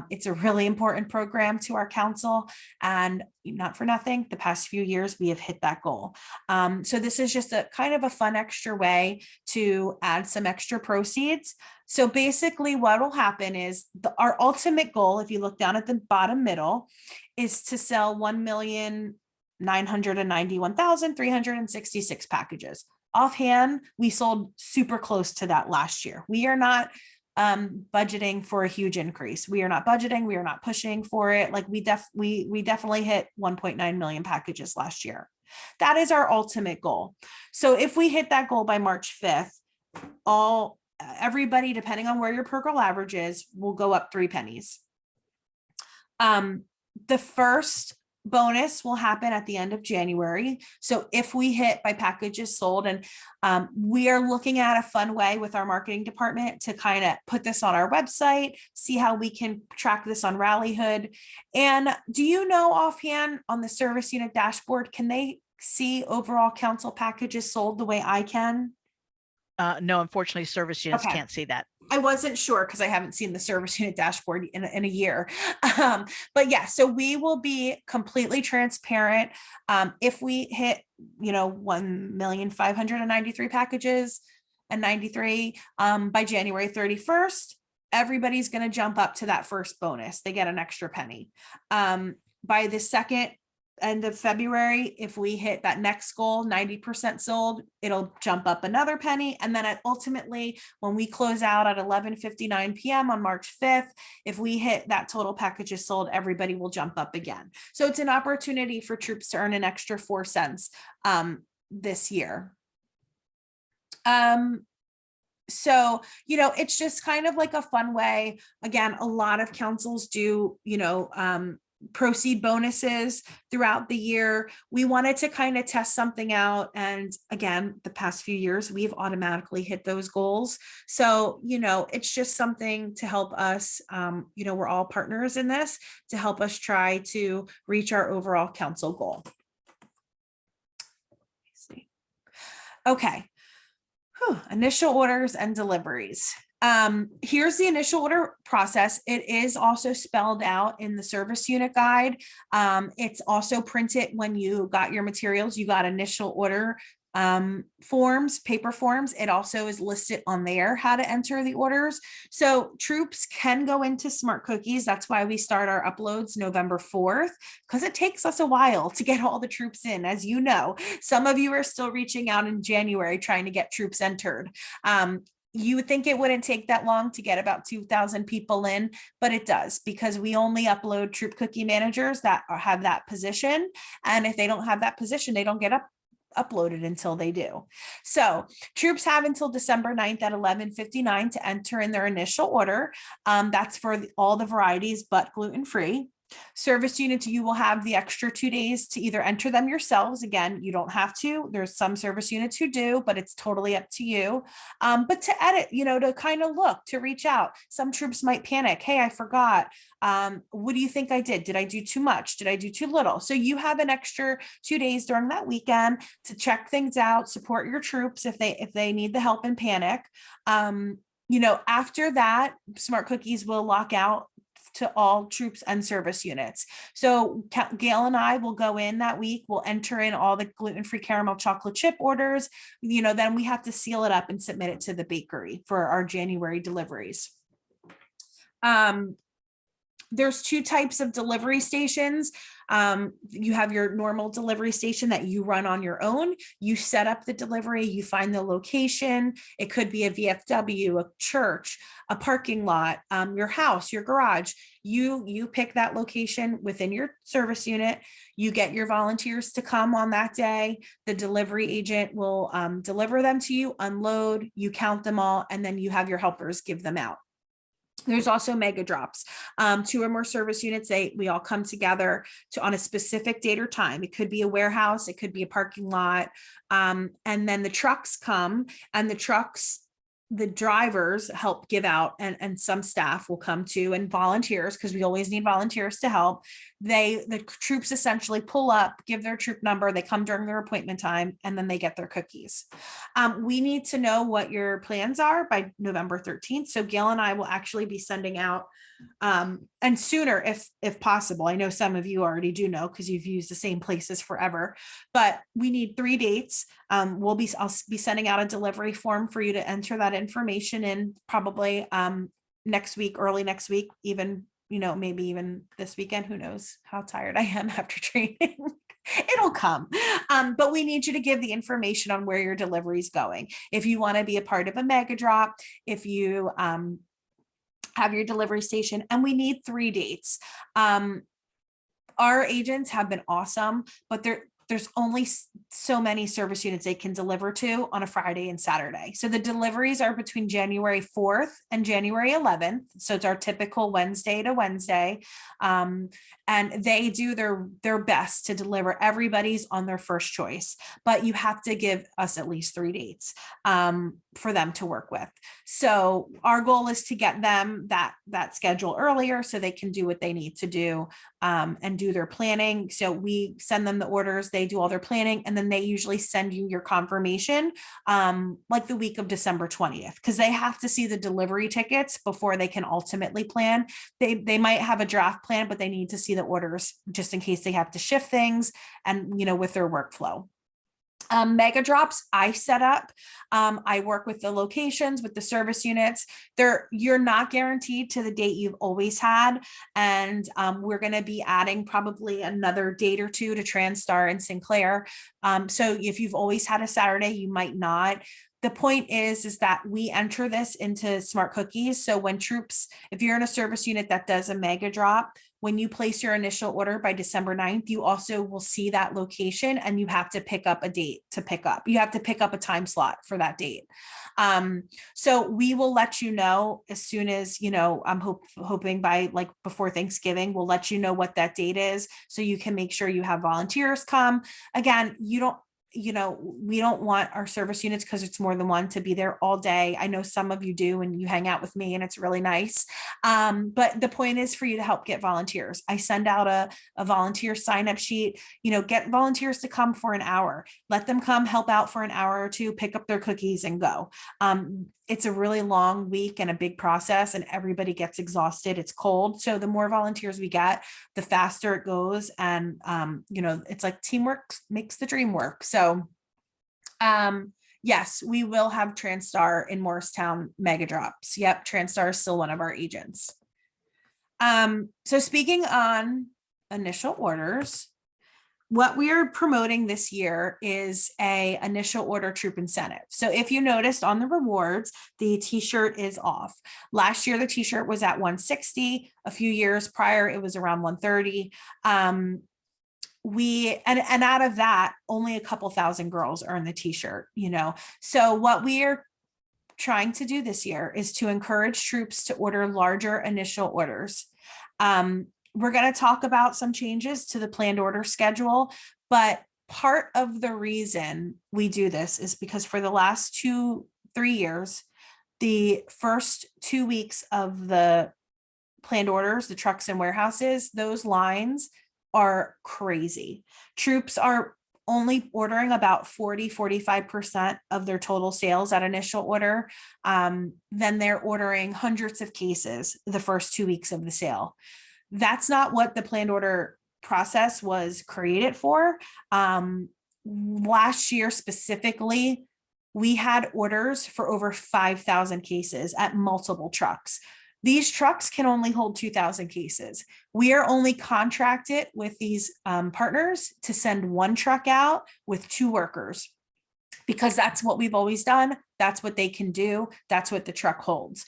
It's a really important program to our council, and not for nothing, the past few years we have hit that goal. So this is just a kind of a fun extra way to add some extra proceeds. So basically what will happen is our ultimate goal, if you look down at the bottom middle, is to sell 1,991,366 packages. Offhand, we sold super close to that last year. We are not budgeting for a huge increase. We are not budgeting. We are not pushing for it. Like we definitely hit 1.9 million packages last year. That is our ultimate goal. So if we hit that goal by March 5th, everybody, depending on where your per girl average is, will go up 3 pennies. The first bonus will happen at the end of January. So if we hit by packages sold, and we are looking at a fun way with our marketing department to kind of put this on our website, see how we can track this on Rallyhood. And do you know offhand on the service unit dashboard, can they see overall council packages sold the way I can? No, unfortunately, service units can't see that. I wasn't sure because I haven't seen the service unit dashboard in a year. But yeah, so we will be completely transparent. If we hit, 1,593 packages and 93 by January 31st, everybody's going to jump up to that first bonus. They get an extra penny. By the second end of February, if we hit that next goal, 90% sold, it'll jump up another penny. And then ultimately, when we close out at 11:59 p.m. on March 5th, if we hit that total packages sold, everybody will jump up again. So it's an opportunity for troops to earn an extra 4 cents this year. So, it's just kind of like a fun way. Again, a lot of councils do, proceed bonuses throughout the year. We wanted to kind of test something out. And again, the past few years, we've automatically hit those goals. So, it's just something to help us, we're all partners in this, to help us try to reach our overall council goal. Okay. Initial orders and deliveries. Here's the initial order process. It is also spelled out in the service unit guide. It's also printed when you got your materials. You got initial order forms, paper forms. It also is listed on there how to enter the orders. So troops can go into Smart Cookies. That's why we start our uploads November 4th, because it takes us a while to get all the troops in. As you know, some of you are still reaching out in January trying to get troops entered. You would think it wouldn't take that long to get about 2,000 people in, but it does, because we only upload troop cookie managers that have that position. And if they don't have that position, they don't get uploaded until they do. So troops have until December 9th at 11:59 to enter in their initial order. That's for all the varieties, but gluten-free. Service units, you will have the extra 2 days to either enter them yourselves. Again, you don't have to. There's some service units who do, but it's totally up to you. But to edit, to kind of look, to reach out. Some troops might panic. Hey, I forgot. What do you think I did? Did I do too much? Did I do too little? So you have an extra 2 days during that weekend to check things out, support your troops if they need the help and panic. After that, Smart Cookies will lock out to all troops and service units. So Gail and I will go in that week. We'll enter in all the gluten-free caramel chocolate chip orders. Then we have to seal it up and submit it to the bakery for our January deliveries. There's 2 types of delivery stations. You have your normal delivery station that you run on your own. You set up the delivery, you find the location. It could be a VFW, a church, a parking lot, your house, your garage. You pick that location within your service unit. You get your volunteers to come on that day. The delivery agent will deliver them to you, unload, you count them all, and then you have your helpers give them out. There's also mega drops. 2 or more service units, we all come together on a specific date or time. It could be a warehouse, it could be a parking lot. And then the trucks come, and the trucks the drivers help give out, and some staff will come too, and volunteers, because we always need volunteers to help. The troops essentially pull up, give their troop number, they come during their appointment time, and then they get their cookies. We need to know what your plans are by November 13th. So Gail and I will actually be sending out, and sooner if possible. I know some of you already do know because you've used the same places forever, but we need 3 dates. I'll be sending out a delivery form for you to enter that information in, probably next week, early next week, even, maybe even this weekend. Who knows how tired I am after training. It'll come. But we need you to give the information on where your delivery is going. If you want to be a part of a mega drop, if you have your delivery station, and we need 3 dates. Our agents have been awesome, but there's only so many service units they can deliver to on a Friday and Saturday. So the deliveries are between January 4th and January 11th. So it's our typical Wednesday to Wednesday. And they do their best to deliver. Everybody's on their first choice, but you have to give us at least 3 dates for them to work with. So our goal is to get them that schedule earlier so they can do what they need to do and do their planning. So we send them the orders, they do all their planning, and then they usually send you your confirmation like the week of December 20th, because they have to see the delivery tickets before they can ultimately plan. They might have a draft plan, but they need to see the orders just in case they have to shift things and, with their workflow. Mega drops I set up. I work with the locations, with the service units. You're not guaranteed to the date you've always had. And we're going to be adding probably another date or two to TransStar and Sinclair. So if you've always had a Saturday, you might not. The point is that we enter this into Smart Cookies. So when troops, if you're in a service unit that does a mega drop, when you place your initial order by December 9th, you also will see that location, and you have to pick up a date to pick up. You have to pick up a time slot for that date. So we will let you know as soon as, I'm hoping by like before Thanksgiving, we'll let you know what that date is so you can make sure you have volunteers come. Again, we don't want our service units, because it's more than one, to be there all day. I know some of you do, and you hang out with me, and it's really nice. But the point is for you to help get volunteers. I send out a volunteer sign up sheet, get volunteers to come for an hour, let them come help out for an hour or two, pick up their cookies and go. It's a really long week and a big process, and everybody gets exhausted. It's cold. So the more volunteers we get, the faster it goes. And, it's like teamwork makes the dream work. So, yes, we will have TransStar in Morristown mega drops. Yep. TransStar is still one of our agents. So speaking on initial orders, what we are promoting this year is a initial order troop incentive. So if you noticed on the rewards, the t-shirt is off. Last year, the t-shirt was at 160. A few years prior, it was around 130. And out of that, only a couple thousand girls earn the t-shirt, So what we are trying to do this year is to encourage troops to order larger initial orders. We're going to talk about some changes to the planned order schedule, but part of the reason we do this is because for the last 2-3 years, the first 2 weeks of the planned orders, the trucks and warehouses, those lines are crazy. Troops are only ordering about 40-45% of their total sales at initial order. Then they're ordering hundreds of cases the first 2 weeks of the sale. That's not what the planned order process was created for. Last year specifically, we had orders for over 5,000 cases at multiple trucks. These trucks can only hold 2,000 cases. We are only contracted with these partners to send 1 truck out with 2 workers, because that's what we've always done. That's what they can do. That's what the truck holds.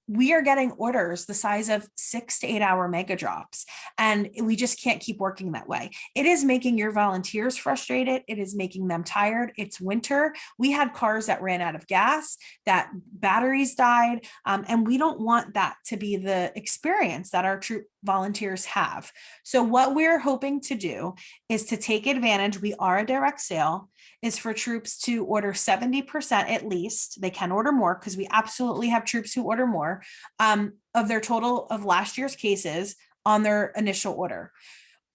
We are getting orders the size of 6 to 8 hour mega drops, and we just can't keep working that way. It is making your volunteers frustrated. It is making them tired. It's winter. We had cars that ran out of gas, that batteries died, and we don't want that to be the experience that our volunteers have. So what we're hoping to do is to take advantage, we are a direct sale, is for troops to order 70% at least. They can order more because we absolutely have troops who order more of their total of last year's cases on their initial order.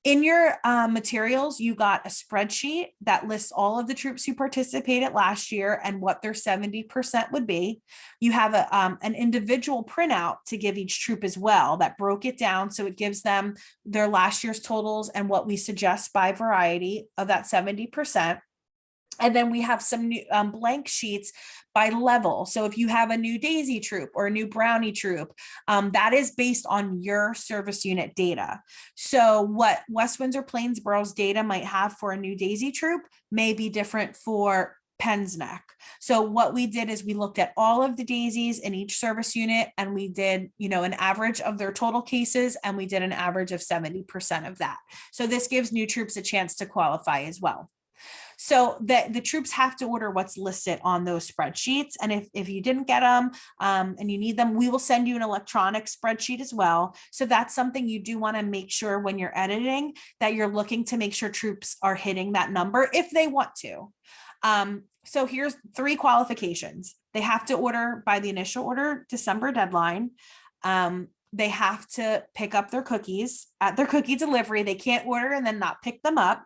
In your materials, you got a spreadsheet that lists all of the troops who participated last year and what their 70% would be. You have an individual printout to give each troop as well that broke it down. So it gives them their last year's totals and what we suggest by variety of that 70%. And then we have some new blank sheets by level. So if you have a new Daisy troop or a new Brownie troop, that is based on your service unit data. So what West Windsor Plainsboro's data might have for a new Daisy troop may be different for Penn's Neck. So what we did is we looked at all of the daisies in each service unit and we did, an average of their total cases and we did an average of 70% of that. So this gives new troops a chance to qualify as well. So the troops have to order what's listed on those spreadsheets. And if you didn't get them and you need them, we will send you an electronic spreadsheet as well. So that's something you do want to make sure when you're editing that you're looking to make sure troops are hitting that number if they want to. So here's 3 qualifications. They have to order by the initial order December deadline. They have to pick up their cookies at their cookie delivery. They can't order and then not pick them up.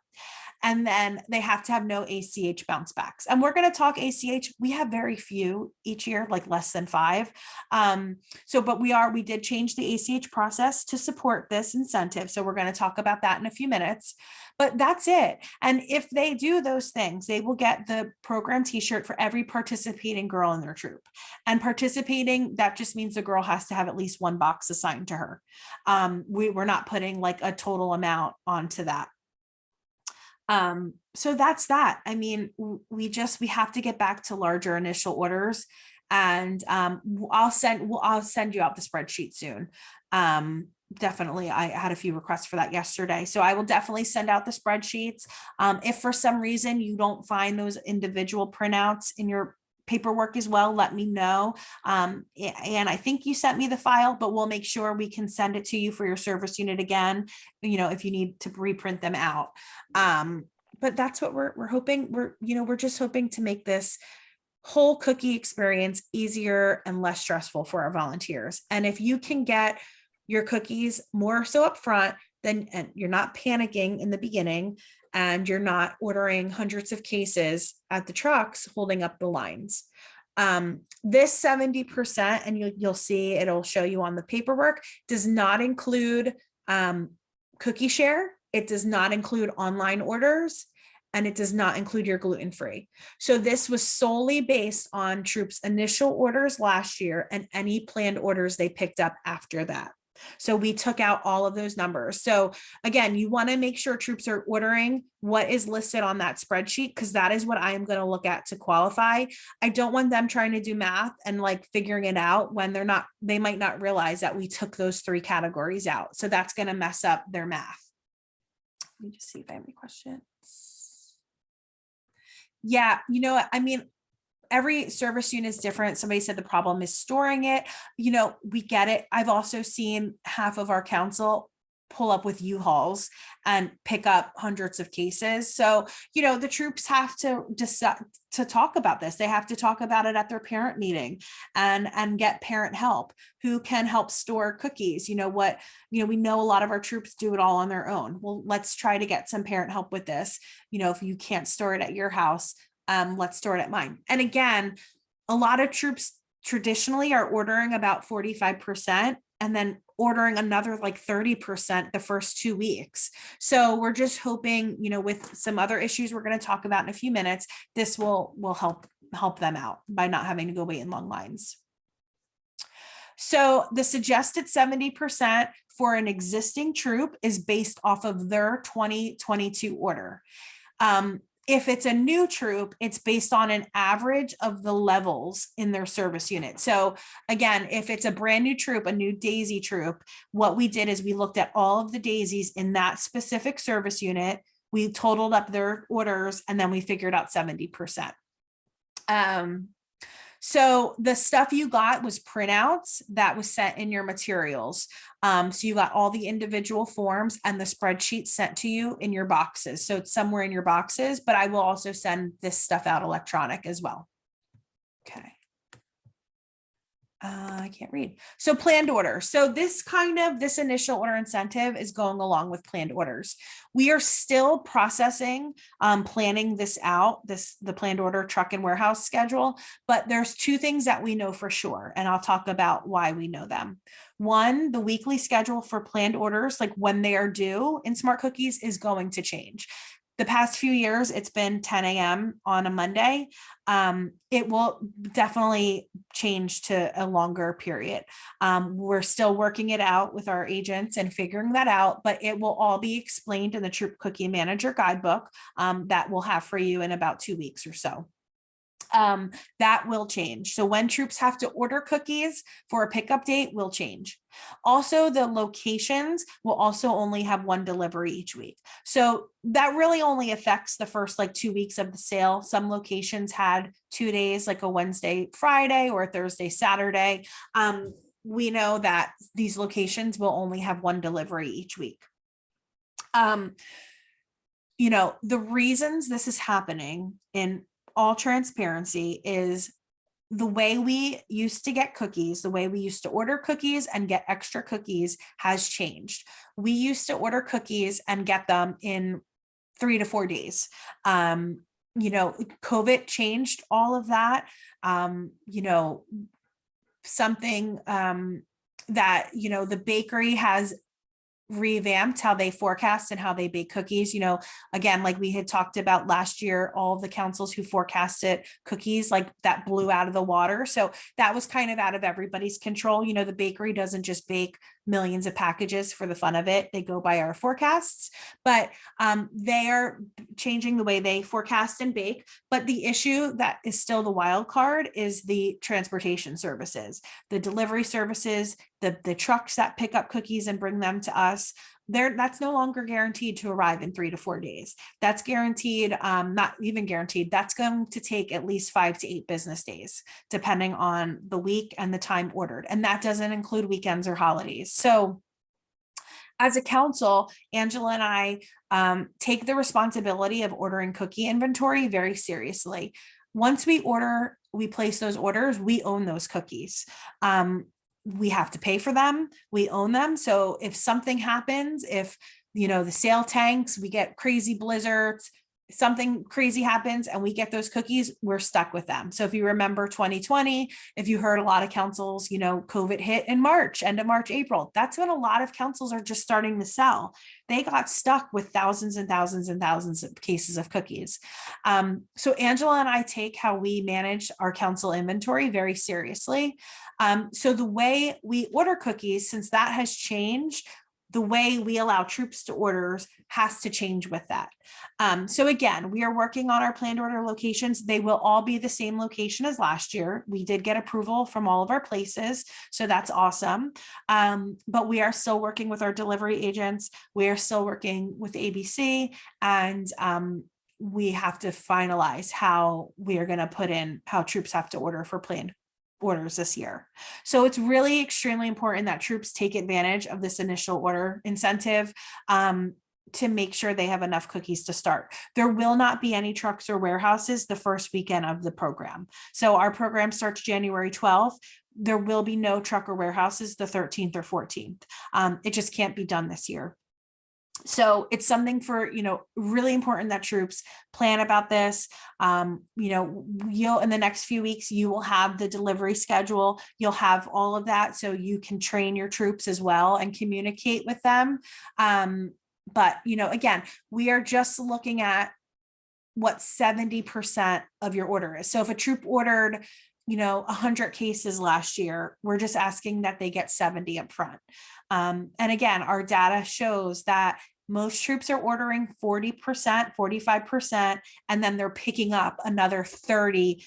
And then they have to have no ACH bounce backs. And we're going to talk ACH. We have very few each year, like less than 5. But we did change the ACH process to support this incentive. So we're going to talk about that in a few minutes, but that's it. And if they do those things, they will get the program t-shirt for every participating girl in their troop. And participating, that just means the girl has to have at least 1 box assigned to her. We're not putting like a total amount onto that. So that's that. I mean, we have to get back to larger initial orders and, I'll send you out the spreadsheet soon. Definitely. I had a few requests for that yesterday. So I will definitely send out the spreadsheets. If for some reason you don't find those individual printouts in your paperwork as well, let me know. And I think you sent me the file, but we'll make sure we can send it to you for your service unit again, if you need to reprint them out. But that's what we're hoping. We're just hoping to make this whole cookie experience easier and less stressful for our volunteers. And if you can get your cookies more so up front, then and you're not panicking in the beginning and you're not ordering hundreds of cases at the trucks holding up the lines. This 70%, and you'll see it'll show you on the paperwork, does not include cookie share. It does not include online orders, and it does not include your gluten-free. So this was solely based on troops' initial orders last year and any planned orders they picked up after that. So we took out all of those numbers. So again, you want to make sure troops are ordering what is listed on that spreadsheet, because that is what I am going to look at to qualify. I don't want them trying to do math and like figuring it out when they might not realize that we took those 3 categories out. So that's going to mess up their math. Let me just see if I have any questions. Yeah, I mean, every service unit is different. Somebody said the problem is storing it. We get it. I've also seen half of our council pull up with U-Hauls and pick up hundreds of cases. So, the troops have to decide to talk about this. They have to talk about it at their parent meeting and get parent help who can help store cookies. We know a lot of our troops do it all on their own. Well, let's try to get some parent help with this. If you can't store it at your house, let's store it at mine. And again, a lot of troops traditionally are ordering about 45% and then ordering another like 30% the first 2 weeks. So we're just hoping, with some other issues we're going to talk about in a few minutes, this will help them out by not having to go wait in long lines. So the suggested 70% for an existing troop is based off of their 2022 order. If it's a new troop, it's based on an average of the levels in their service unit. So again, if it's a brand new troop, a new Daisy troop, what we did is we looked at all of the daisies in that specific service unit. We totaled up their orders and then we figured out 70%. So the stuff you got was printouts that was sent in your materials. So you got all the individual forms and the spreadsheet sent to you in your boxes. So it's somewhere in your boxes, but I will also send this stuff out electronic as well. Okay. I can't read. So planned order. So this initial order incentive is going along with planned orders. We are still processing, planning this out, the planned order truck and warehouse schedule, but there's two things that we know for sure. And I'll talk about why we know them. One, the weekly schedule for planned orders, like when they are due in Smart Cookies, is going to change. The past few years, it's been 10 a.m. on a Monday. It will definitely change to a longer period. We're still working it out with our agents and figuring that out, but it will all be explained in the Troop Cookie Manager Guidebook that we'll have for you in about 2 weeks or so. That will change. So when troops have to order cookies for a pickup date will change. Also, the locations will also only have one delivery each week. So that really only affects the first 2 weeks of the sale. Some locations had 2 days, like a Wednesday, Friday, or a Thursday, Saturday. We know that these locations will only have one delivery each week. The reasons this is happening in all transparency is the way we used to get cookies, the way we used to order cookies and get extra cookies has changed. We used to order cookies and get them in 3 to 4 days. COVID changed all of that. Something that, the bakery has revamped how they forecast and how they bake cookies. Again, like we had talked about last year, all of the councils who forecasted cookies that blew out of the water. So that was kind of out of everybody's control. The bakery doesn't just bake millions of packages for the fun of it. They go by our forecasts, but they are changing the way they forecast and bake. But the issue that is still the wild card is the transportation services, the delivery services, the trucks that pick up cookies and bring them to us. That's no longer guaranteed to arrive in 3 to 4 days. That's guaranteed, not even guaranteed. That's going to take at least 5 to 8 business days, depending on the week and the time ordered. And that doesn't include weekends or holidays. So as a council, Angela and I take the responsibility of ordering cookie inventory very seriously. Once we place those orders, we own those cookies. We have to pay for them. We own them. So if something happens, if, the sale tanks, we get crazy blizzards, something crazy happens and we get those cookies, we're stuck with them. So if you remember 2020, if you heard a lot of councils, COVID hit in March, end of March, April, that's when a lot of councils are just starting to sell. They got stuck with thousands and thousands and thousands of cases of cookies. So Angela and I take how we manage our council inventory very seriously. So the way we order cookies, since that has changed, the way we allow troops to orders has to change with that. So again, we are working on our planned order locations. They will all be the same location as last year. We did get approval from all of our places, so that's awesome. But we are still working with our delivery agents. We are still working with ABC, and we have to finalize how we are going to put in how troops have to order for planned orders this year. So it's really extremely important that troops take advantage of this initial order incentive to make sure they have enough cookies to start. There will not be any trucks or warehouses the first weekend of the program. So our program starts January 12th. There will be no truck or warehouses the 13th or 14th. It just can't be done this year. So it's something for, really important that troops plan about this. You'll, in the next few weeks, you will have the delivery schedule. You'll have all of that so you can train your troops as well and communicate with them. But, again, we are just looking at what 70% of your order is. So if a troop ordered, 100 cases last year, we're just asking that they get 70 up front. And again, our data shows that most troops are ordering 40%, 45%, and then they're picking up another 40%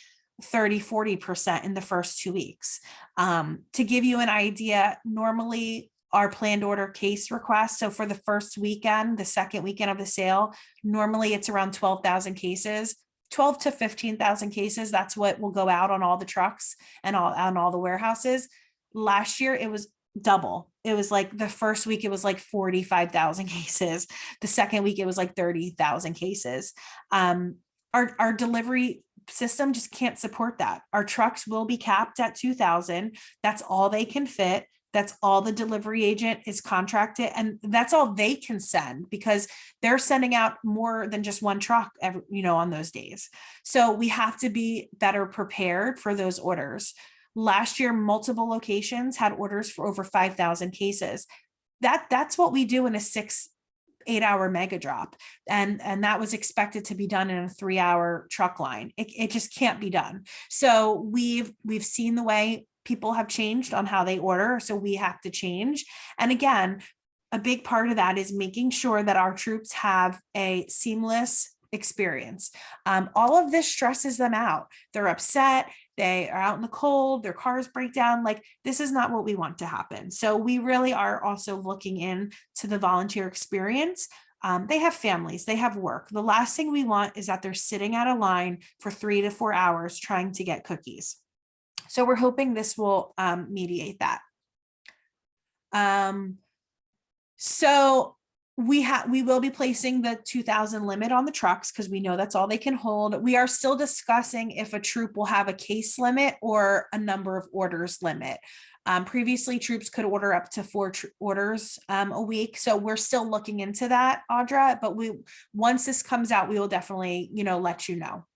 in the first 2 weeks. To give you an idea, normally our planned order case request, so for the first weekend, the second weekend of the sale, normally it's around 12,000 cases. 12 to 15,000 cases. That's what will go out on all the trucks and on all the warehouses. Last year, it was double. It was like the first week, it was like 45,000 cases. The second week, it was like 30,000 cases. Our delivery system just can't support that. Our trucks will be capped at 2,000. That's all they can fit. That's all the delivery agent is contracted, and that's all they can send because they're sending out more than just one truck on those days. So we have to be better prepared for those orders. Last year, multiple locations had orders for over 5,000 cases. That's what we do in a 6-8 hour mega drop. And that was expected to be done in a 3-hour truck line. It just can't be done. So we've seen the way people have changed on how they order. So we have to change. And again, a big part of that is making sure that our troops have a seamless experience. All of this stresses them out. They're upset. They are out in the cold, their cars break down. Like, this is not what we want to happen. So we really are also looking into the volunteer experience. They have families, they have work. The last thing we want is that they're sitting at a line for 3 to 4 hours trying to get cookies. So we're hoping this will mediate that. So we will be placing the 2,000 limit on the trucks because we know that's all they can hold. We are still discussing if a troop will have a case limit or a number of orders limit. Previously, troops could order up to 4 orders a week. So we're still looking into that, Audra, but once this comes out, we will definitely, let you know.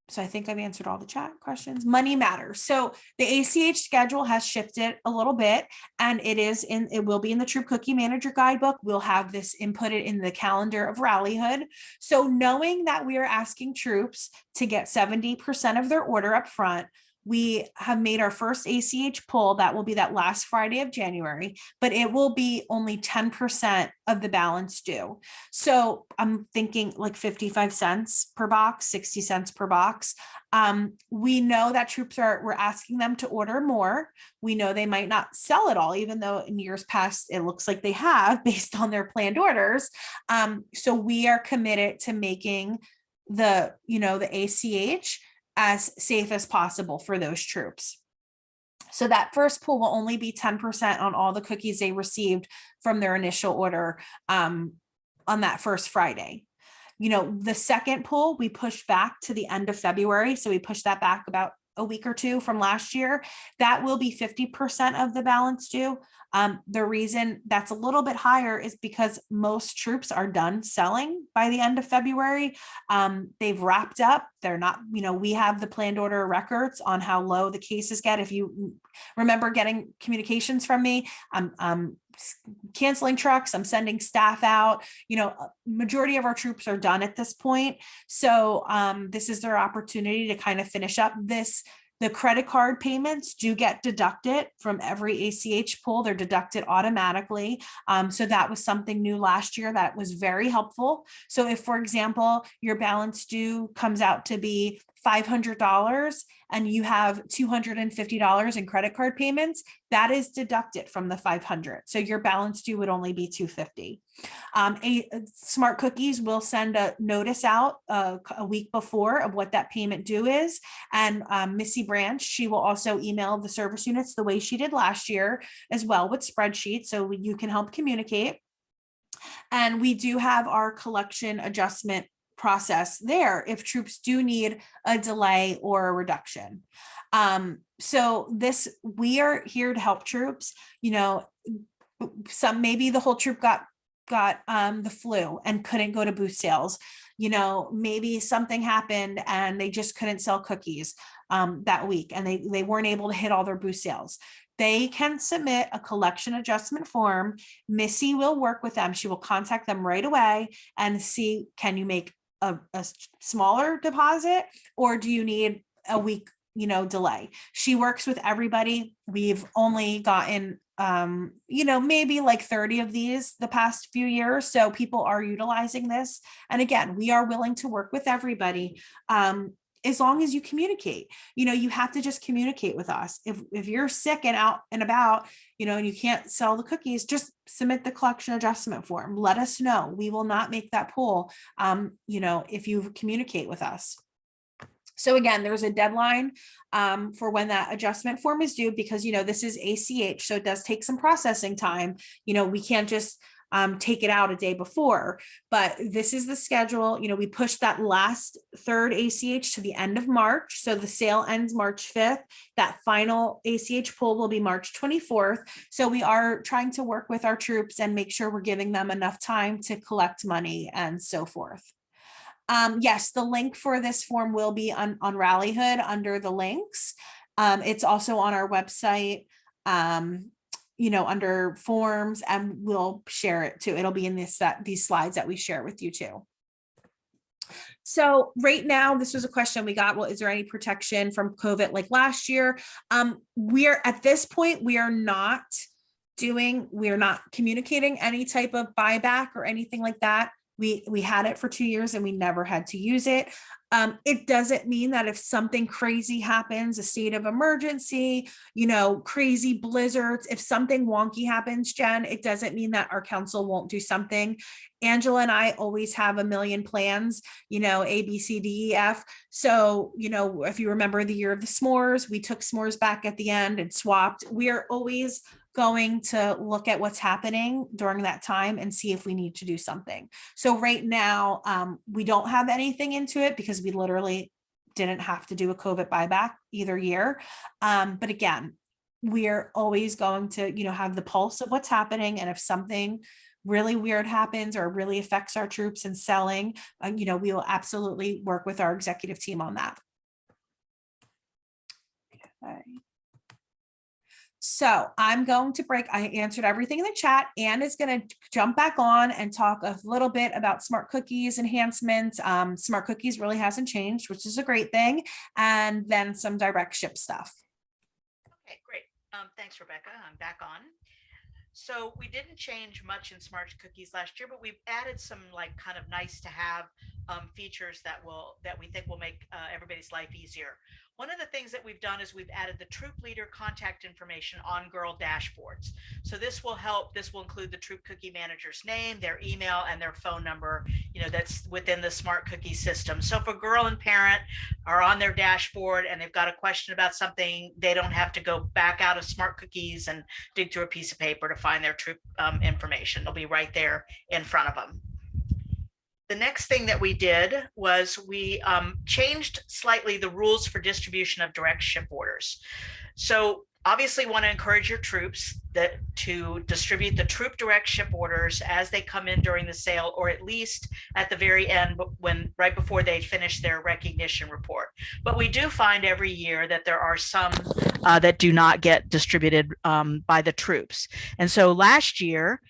So I think I've answered all the chat questions. Money matters. So the ACH schedule has shifted a little bit, and it will be in the Troop Cookie Manager Guidebook. We'll have this inputted in the calendar of rallyhood. So knowing that we are asking troops to get 70% of their order up front, we have made our first ACH pull. That will be that last Friday of January, but it will be only 10% of the balance due. So I'm thinking like 55 cents per box, 60 cents per box. We know that troops we're asking them to order more. We know they might not sell it all, even though in years past, it looks like they have based on their planned orders. So we are committed to making the ACH as safe as possible for those troops. So that first pull will only be 10% on all the cookies they received from their initial order on that first Friday. The second pull we pushed back to the end of February. So we pushed that back about a week or two from last year. That will be 50% of the balance due. The reason that's a little bit higher is because most troops are done selling by the end of February. They've wrapped up. They're not, we have the planned order records on how low the cases get. If you remember getting communications from me, I'm canceling trucks, I'm sending staff out. Majority of our troops are done at this point. So this is their opportunity to kind of finish up this. The credit card payments do get deducted from every ACH pull. They're deducted automatically. So that was something new last year that was very helpful. So if, for example, your balance due comes out to be $500 and you have $250 in credit card payments, that is deducted from the 500. So your balance due would only be $250. Smart Cookies will send a notice out a week before of what that payment due is. And Missy Branch, she will also email the service units the way she did last year as well with spreadsheets, so you can help communicate. And we do have our collection adjustment process there if troops do need a delay or a reduction. So we are here to help troops. Maybe the whole troop got the flu and couldn't go to booth sales. Maybe something happened and they just couldn't sell cookies that week, and they weren't able to hit all their booth sales. They can submit a collection adjustment form. Missy will work with them. She will contact them right away and see, can you make a smaller deposit, or do you need a week delay? She works with everybody. We've only gotten maybe like 30 of these the past few years, so people are utilizing this. And again, we are willing to work with everybody. as long as you communicate. You have to just communicate with us. If you're sick and out and about, and you can't sell the cookies, just submit the collection adjustment form. Let us know. We will not make that pull, if you communicate with us. So again, there's a deadline for when that adjustment form is due, because, this is ACH. So it does take some processing time. We can't just take it out a day before, but this is the schedule. We pushed that last third ACH to the end of March. So the sale ends March 5th. That final ACH pull will be March 24th. So we are trying to work with our troops and make sure we're giving them enough time to collect money and so forth. Yes, the link for this form will be on Rallyhood under the links. It's also on our website, under forms, and we'll share it too. It'll be in these slides that we share with you too. So right now, this was a question we got. Well, is there any protection from COVID like last year? We're at this point, we are not communicating any type of buyback or anything like that. We had it for 2 years and we never had to use it. It doesn't mean that if something crazy happens, a state of emergency, crazy blizzards, if something wonky happens, Jen, it doesn't mean that our council won't do something. Angela and I always have a million plans, A, B, C, D, E, F. So, if you remember the year of the s'mores, we took s'mores back at the end and swapped. We are always going to look at what's happening during that time and see if we need to do something. So right now, we don't have anything into it because we literally didn't have to do a COVID buyback either year. But again, we're always going to, have the pulse of what's happening. And if something really weird happens or really affects our troops and selling, we will absolutely work with our executive team on that. Okay. So I'm going to break. I answered everything in the chat. Anne is going to jump back on and talk a little bit about smart cookies enhancements. Smart cookies really hasn't changed, which is a great thing. And then some direct ship stuff. Okay, great. Thanks, Rebecca. I'm back on. So we didn't change much in smart cookies last year, but we've added some kind of nice to have features that we think will make everybody's life easier. One of the things that we've done is we've added the troop leader contact information on girl dashboards. So this will help. This will include the troop cookie manager's name, their email, and their phone number, that's within the smart cookie system. So if a girl and parent are on their dashboard and they've got a question about something, they don't have to go back out of smart cookies and dig through a piece of paper to find their troop information. It'll be right there in front of them. The next thing that we did was we changed slightly the rules for distribution of direct ship orders. So obviously want to encourage your troops to distribute the troop direct ship orders as they come in during the sale, or at least at the very end, right before they finish their recognition report. But we do find every year that there are some that do not get distributed by the troops. And so last year,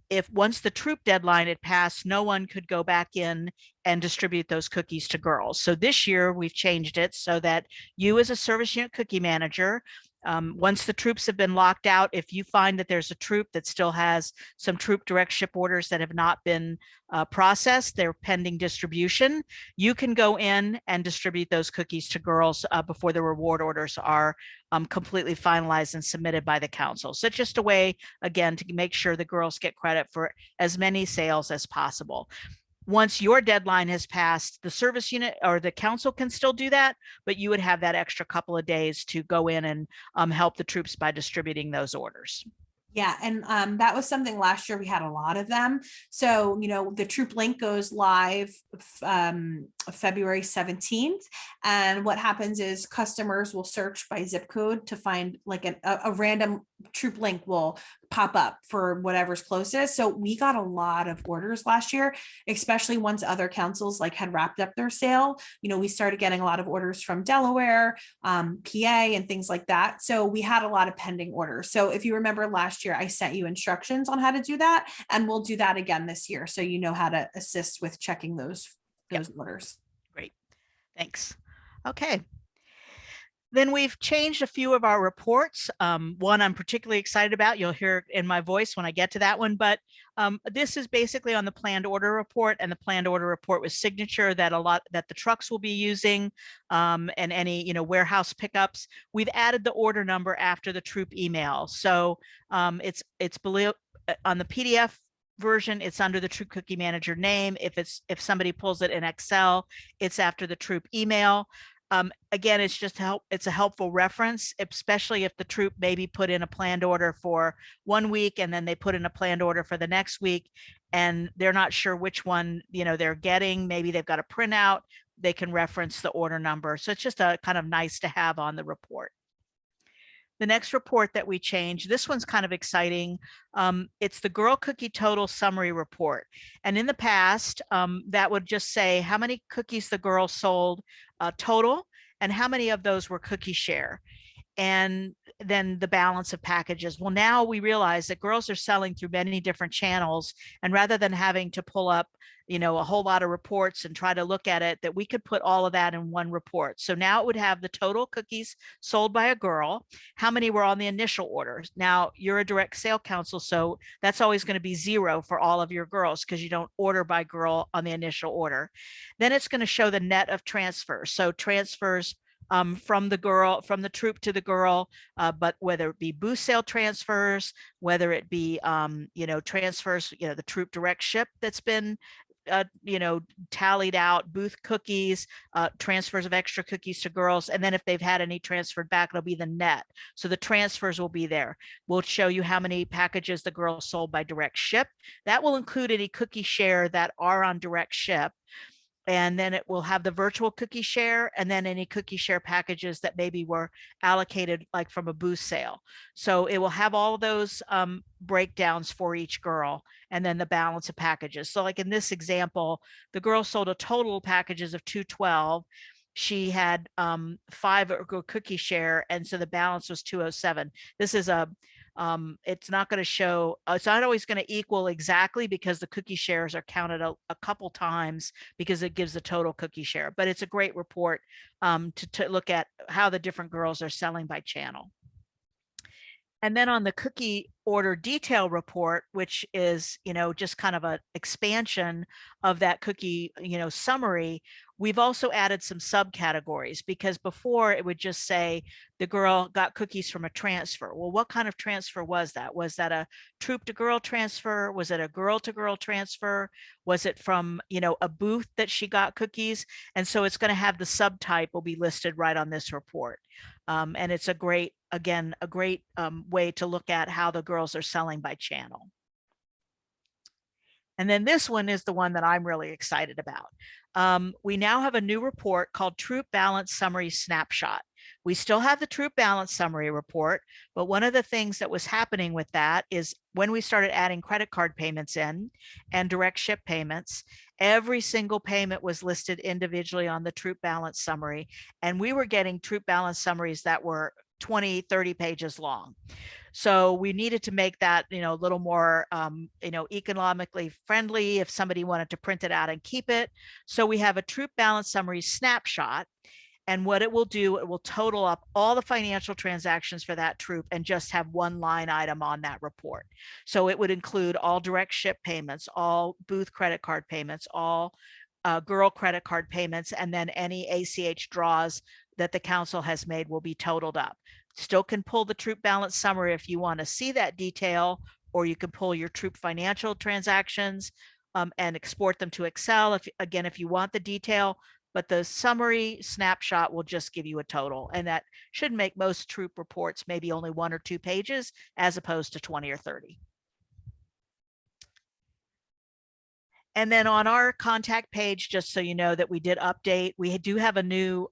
if once the troop deadline had passed, no one could go back in and distribute those cookies to girls. So this year we've changed it so that you as a service unit cookie manager, once the troops have been locked out, if you find that there's a troop that still has some troop direct ship orders that have not been processed, they're pending distribution, you can go in and distribute those cookies to girls before the reward orders are completely finalized and submitted by the council. So it's just a way, again, to make sure the girls get credit for as many sales as possible. Once your deadline has passed, the service unit or the council can still do that, but you would have that extra couple of days to go in and help the troops by distributing those orders. Yeah, and that was something last year. We had a lot of them. So, the troop link goes live February 17th. And what happens is customers will search by zip code to find a random troop link will pop up for whatever's closest. So we got a lot of orders last year, especially once other councils had wrapped up their sale. We started getting a lot of orders from Delaware, PA, and things like that. So we had a lot of pending orders. So if you remember last year, I sent you instructions on how to do that, and we'll do that again this year. So you know how to assist with checking those orders. Great. Thanks. Okay. Then we've changed a few of our reports. One I'm particularly excited about. You'll hear in my voice when I get to that one. But this is basically on the planned order report, and the planned order report with signature that the trucks will be using, and any warehouse pickups. We've added the order number after the troop email, so it's below on the PDF version. It's under the Troop Cookie Manager name. If somebody pulls it in Excel, it's after the troop email. Again, it's a helpful reference, especially if the troop maybe put in a planned order for 1 week and then they put in a planned order for the next week and they're not sure which one they're getting. Maybe they've got a printout, they can reference the order number. So it's just a kind of nice to have on the report. The next report that we changed, this one's kind of exciting. It's the Girl Cookie Total Summary Report. And in the past, that would just say how many cookies the girl sold total and how many of those were cookie share, and then the balance of packages. Well, now we realize that girls are selling through many different channels, and rather than having to pull up a whole lot of reports and try to look at it, that we could put all of that in one report. So now it would have the total cookies sold by a girl, how many were on the initial orders. Now you're a direct sale council, so that's always going to be 0 for all of your girls because you don't order by girl on the initial order. Then it's going to show the net of transfers, so transfers from the troop to the girl, but whether it be booth sale transfers, whether it be transfers, the troop direct ship that's been tallied out, booth cookies, transfers of extra cookies to girls, and then if they've had any transferred back, it'll be the net. So the transfers will be there. We'll show you how many packages the girl sold by direct ship. That will include any cookie share that are on direct ship. And then it will have the virtual cookie share, and then any cookie share packages that maybe were allocated like from a booth sale. So it will have all those breakdowns for each girl, and then the balance of packages. So like in this example, the girl sold a total packages of 212. She had 5 cookie share, and so the balance was 207. This is it's not going to show, it's not always going to equal exactly because the cookie shares are counted a couple times because it gives the total cookie share, but it's a great report to look at how the different girls are selling by channel. And then on the cookie order detail report, which is, just kind of an expansion of that cookie, summary, we've also added some subcategories, because before it would just say the girl got cookies from a transfer. Well, what kind of transfer was that? Was that a troop to girl transfer? Was it a girl to girl transfer? Was it from, a booth that she got cookies? And so it's going to have the subtype will be listed right on this report. And it's a great way to look at how the girls are selling by channel. And then this one is the one that I'm really excited about. We now have a new report called Troop Balance Summary Snapshot. We still have the Troop Balance Summary report, but one of the things that was happening with that is when we started adding credit card payments in and direct ship payments, every single payment was listed individually on the Troop Balance Summary. And we were getting Troop Balance summaries that were 20, 30 pages long. So we needed to make that, a little more, economically friendly if somebody wanted to print it out and keep it. So we have a Troop Balance Summary Snapshot. And what it will do, it will total up all the financial transactions for that troop and just have one line item on that report. So it would include all direct ship payments, all booth credit card payments, all girl credit card payments, and then any ACH draws that the council has made will be totaled up. Still can pull the troop balance summary if you want to see that detail, or you can pull your troop financial transactions and export them to Excel if you want the detail. But the summary snapshot will just give you a total, and that should make most troop reports maybe only 1 or 2 pages as opposed to 20 or 30. And then on our contact page, just so you know that we did update, we do have a new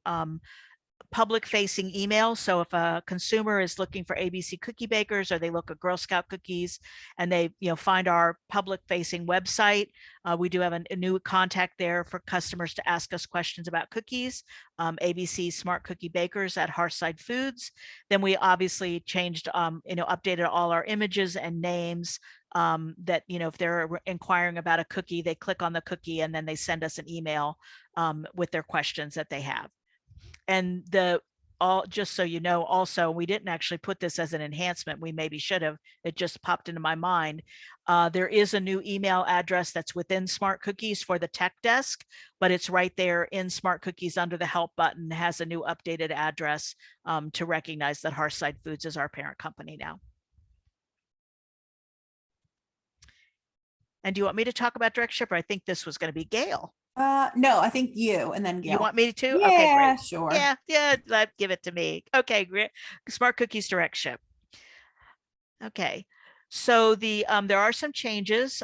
public facing email. So if a consumer is looking for ABC cookie bakers, or they look at Girl Scout cookies and they find our public facing website, we do have a new contact there for customers to ask us questions about cookies, ABC Smart Cookie Bakers at Hearthside Foods. Then we obviously changed, updated all our images and names, that, if they're inquiring about a cookie, they click on the cookie and then they send us an email with their questions that they have. And all, just so you know, also, we didn't actually put this as an enhancement. We maybe should have. It just popped into my mind. There is a new email address that's within Smart Cookies for the tech desk, but it's right there in Smart Cookies under the help button, has a new updated address to recognize that Hearthside Foods is our parent company now. And do you want me to talk about direct ship, or I think this was going to be Gail? No, I think you and then You Gail. want me to? Okay, Yeah, great. sure. Yeah, give it to me. Okay, great. Smart Cookies direct ship. Okay, so there are some changes.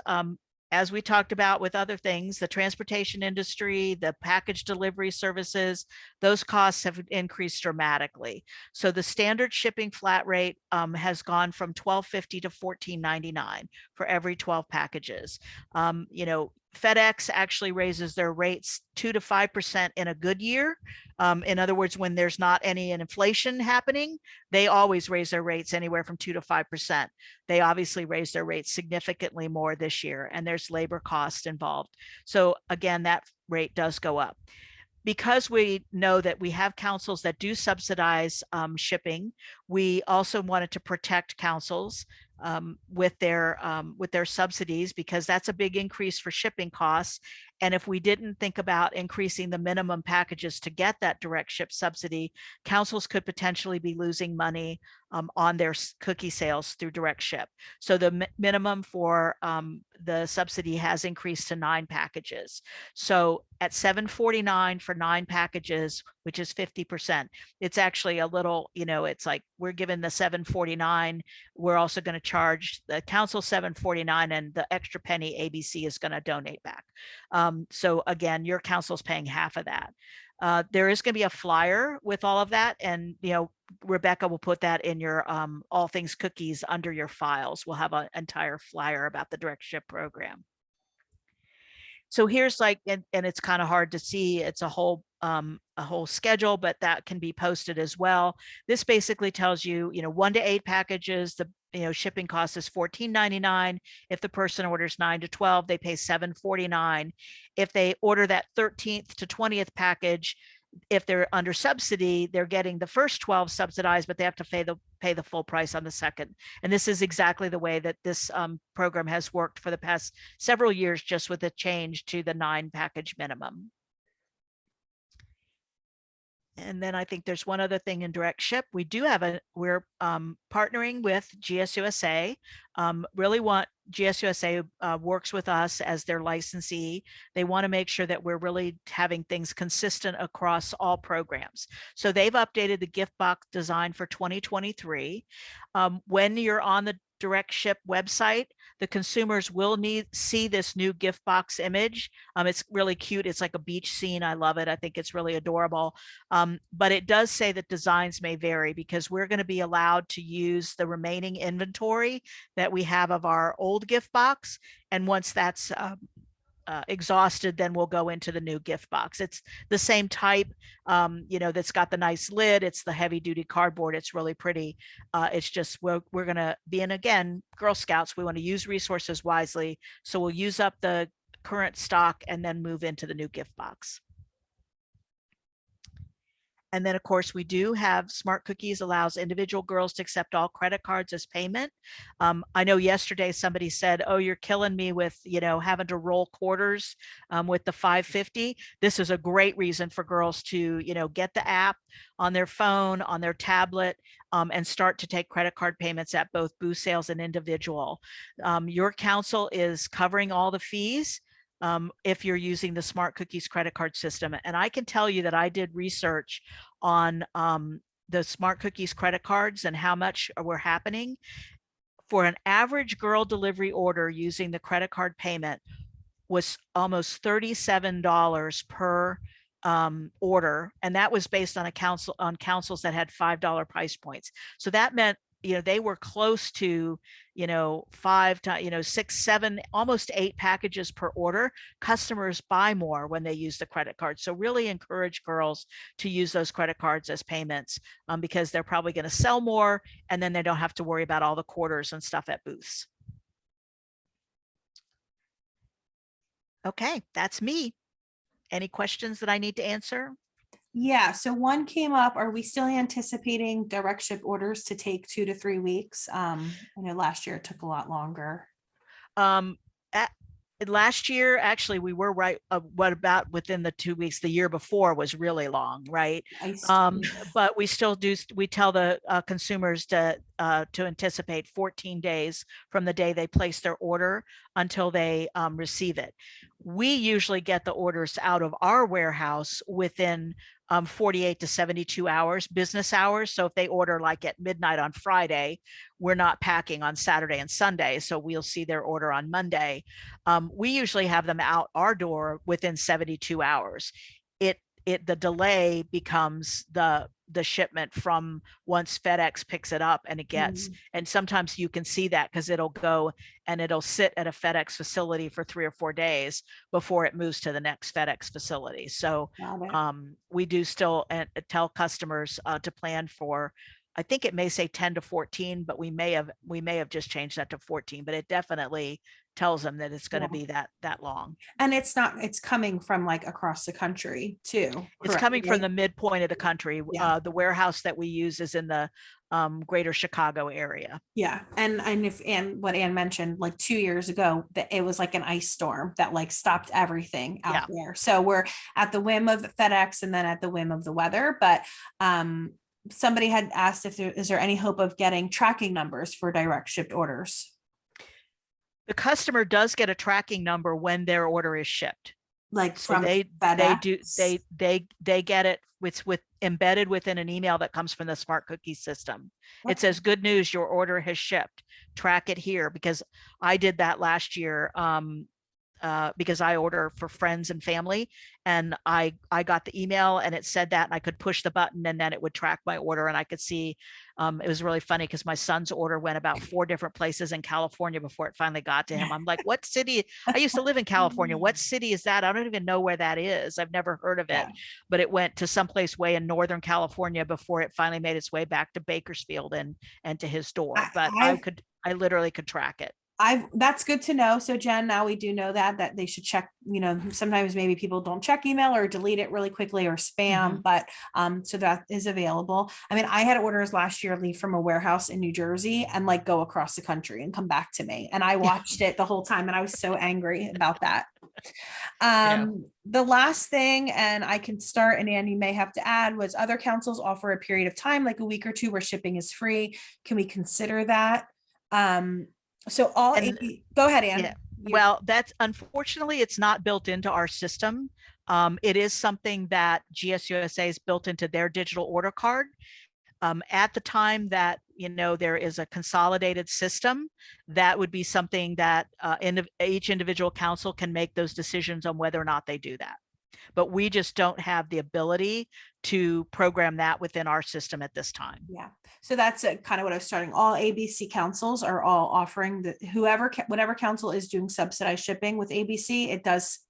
As we talked about with other things, the transportation industry, the package delivery services, those costs have increased dramatically. So the standard shipping flat rate has gone from $12.50 to $14.99 for every 12 packages. You know, FedEx actually raises their rates 2 to 5% in a good year. In other words, when there's not any inflation happening, they always raise their rates anywhere from 2 to 5%. They obviously raised their rates significantly more this year, and there's labor cost involved. So again, that rate does go up. Because we know that we have councils that do subsidize shipping, we also wanted to protect councils with their subsidies, because that's a big increase for shipping costs. And if we didn't think about increasing the minimum packages to get that direct ship subsidy, councils could potentially be losing money on their cookie sales through direct ship. So the minimum for the subsidy has increased to 9 packages. So at $7.49 for 9 packages, which is 50%, it's actually a little, you know, it's like we're given the $7.49. We're also going to charge the council $7.49, and the extra penny ABC is going to donate back. So again, your council's paying half of that. There is going to be a flyer with all of that, and you know, Rebecca will put that in your all things cookies under your files. We'll have an entire flyer about the direct ship program. So here's like, and it's kind of hard to see. It's a whole schedule, but that can be posted as well. This basically tells you, you know, 1 to 8 packages, the shipping cost is $14.99. If the person orders 9 to 12, they pay $7.49. If they order that 13th to 20th package, if they're under subsidy, they're getting the first 12 subsidized, but they have to pay the full price on the second. And this is exactly the way that this program has worked for the past several years, just with a change to the 9 package minimum. And then I think there's one other thing in direct ship. We do have we're partnering with GSUSA. Really want GSUSA works with us as their licensee. They want to make sure that we're really having things consistent across all programs. So they've updated the gift box design for 2023. When you're on the direct ship website, the consumers will see this new gift box image. It's really cute. It's like a beach scene. I love it. I think it's really adorable. But it does say that designs may vary, because we're going to be allowed to use the remaining inventory that we have of our old gift box. And once that's exhausted, then we'll go into the new gift box. It's the same type, that's got the nice lid. It's the heavy duty cardboard. It's really pretty. It's just, we're going to be in, again, Girl Scouts, we want to use resources wisely. So we'll use up the current stock and then move into the new gift box. And then, of course, we do have Smart Cookies allows individual girls to accept all credit cards as payment. I know yesterday somebody said, oh, you're killing me with, having to roll quarters with the $5.50. This is a great reason for girls to, get the app on their phone, on their tablet, and start to take credit card payments at both booth sales and individual. Your council is covering all the fees if you're using the Smart Cookies credit card system. And I can tell you that I did research on the Smart Cookies credit cards and how much were happening. For an average girl delivery order using the credit card payment was almost $37 per order. And that was based on councils that had $5 price points. So that meant, they were close to, 5 to, 6, 7, almost 8 packages per order. Customers buy more when they use the credit card. So really encourage girls to use those credit cards as payments because they're probably going to sell more, and then they don't have to worry about all the quarters and stuff at booths. Okay, that's me. Any questions that I need to answer? Yeah, so one came up. Are we still anticipating direct ship orders to take 2 to 3 weeks? I know last year it took a lot longer. Um, at, last year, actually, we were right. What about within the 2 weeks? The year before was really long, right? Iced. But we still do. We tell the consumers to anticipate 14 days from the day they place their order until they receive it. We usually get the orders out of our warehouse within 48 to 72 hours, business hours. So if they order like at midnight on Friday, we're not packing on Saturday and Sunday. So we'll see their order on Monday. We usually have them out our door within 72 hours. The delay becomes the shipment from once FedEx picks it up and it gets, and sometimes you can see that because it'll go and it'll sit at a FedEx facility for 3 or 4 days before it moves to the next FedEx facility. So Got it. we do still tell customers to plan for, I think it may say 10 to 14, but we may have just changed that to 14, but it definitely tells them that it's going to Yeah. be that long. And it's coming from like across the country too, It's correct? coming from the midpoint of the country. Yeah. The warehouse that we use is in the greater Chicago area. Yeah, and if and what Ann mentioned, like 2 years ago, that it was like an ice storm that like stopped everything out Yeah. there. So we're at the whim of FedEx and then at the whim of the weather. But somebody had asked if there is there any hope of getting tracking numbers for direct shipped orders, The customer does get a tracking number when their order is shipped. like So from they FedEx? they get it. It's with embedded within an email that comes from the smart cookie system. It Okay. says, good news, your order has shipped. Track it here, because I did that last year. Because I order for friends and family, and I got the email and it said that, and I could push the button and then it would track my order, and I could see. It was really funny because my son's order went about 4 different places in California before it finally got to him. I'm like, what city? I used to live in California. What city is that? I don't even know where that is. I've never heard of it, Yeah. but it went to someplace way in Northern California before it finally made its way back to Bakersfield and to his door. But I've I literally could track it. that's good to know. So Jen, now we do know that they should check, sometimes maybe people don't check email or delete it really quickly or spam, but so that is available. I mean, I had orders last year leave from a warehouse in New Jersey and like go across the country and come back to me. And I watched it the whole time and I was so angry about that. Yeah. The last thing, and I can start, and Ann, you may have to add, was other councils offer a period of time, like a week or two, where shipping is free. Can we consider that? So And go ahead, Ann. yeah, well, that's unfortunately it's not built into our system. It is something that GSUSA is built into their digital order card. At the time that there is a consolidated system, that would be something that each individual council can make those decisions on whether or not they do that. But we just don't have the ability to program that within our system at this time. Yeah. So that's kind of what I was starting. All ABC councils are all offering whatever council is doing subsidized shipping with ABC, it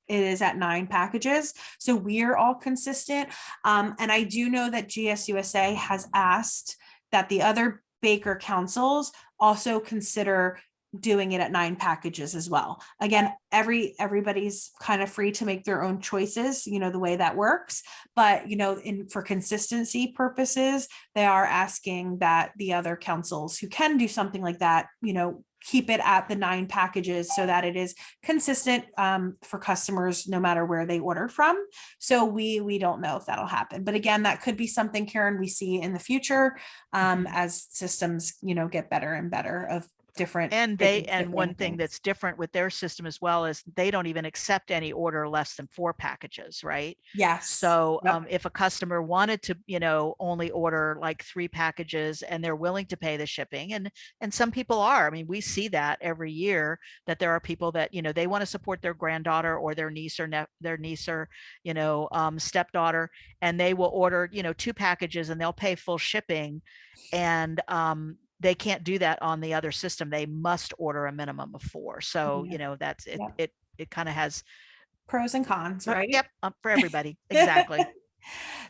is at 9 packages. So we're all consistent. And I do know that GSUSA has asked that the other Baker councils also consider doing it at 9 packages as well. Again, everybody's kind of free to make their own choices, the way that works. But, for consistency purposes, they are asking that the other councils who can do something like that, keep it at the 9 packages so that it is consistent for customers no matter where they order from. So we don't know if that'll happen. But again, that could be something, Karen, we see in the future as systems, get better and better of different. And one thing that's different with their system as well is they don't even accept any order less than 4 packages, right? Yes. So if a customer wanted to, only order like 3 packages and they're willing to pay the shipping, and some people are, I mean, we see that every year, that there are people that, they want to support their granddaughter or their niece or stepdaughter, and they will order, 2 packages and they'll pay full shipping. And they can't do that on the other system. They must order a minimum of 4. So, that's it. Yep. It kind of has pros and cons, right? Yep. For everybody. Exactly.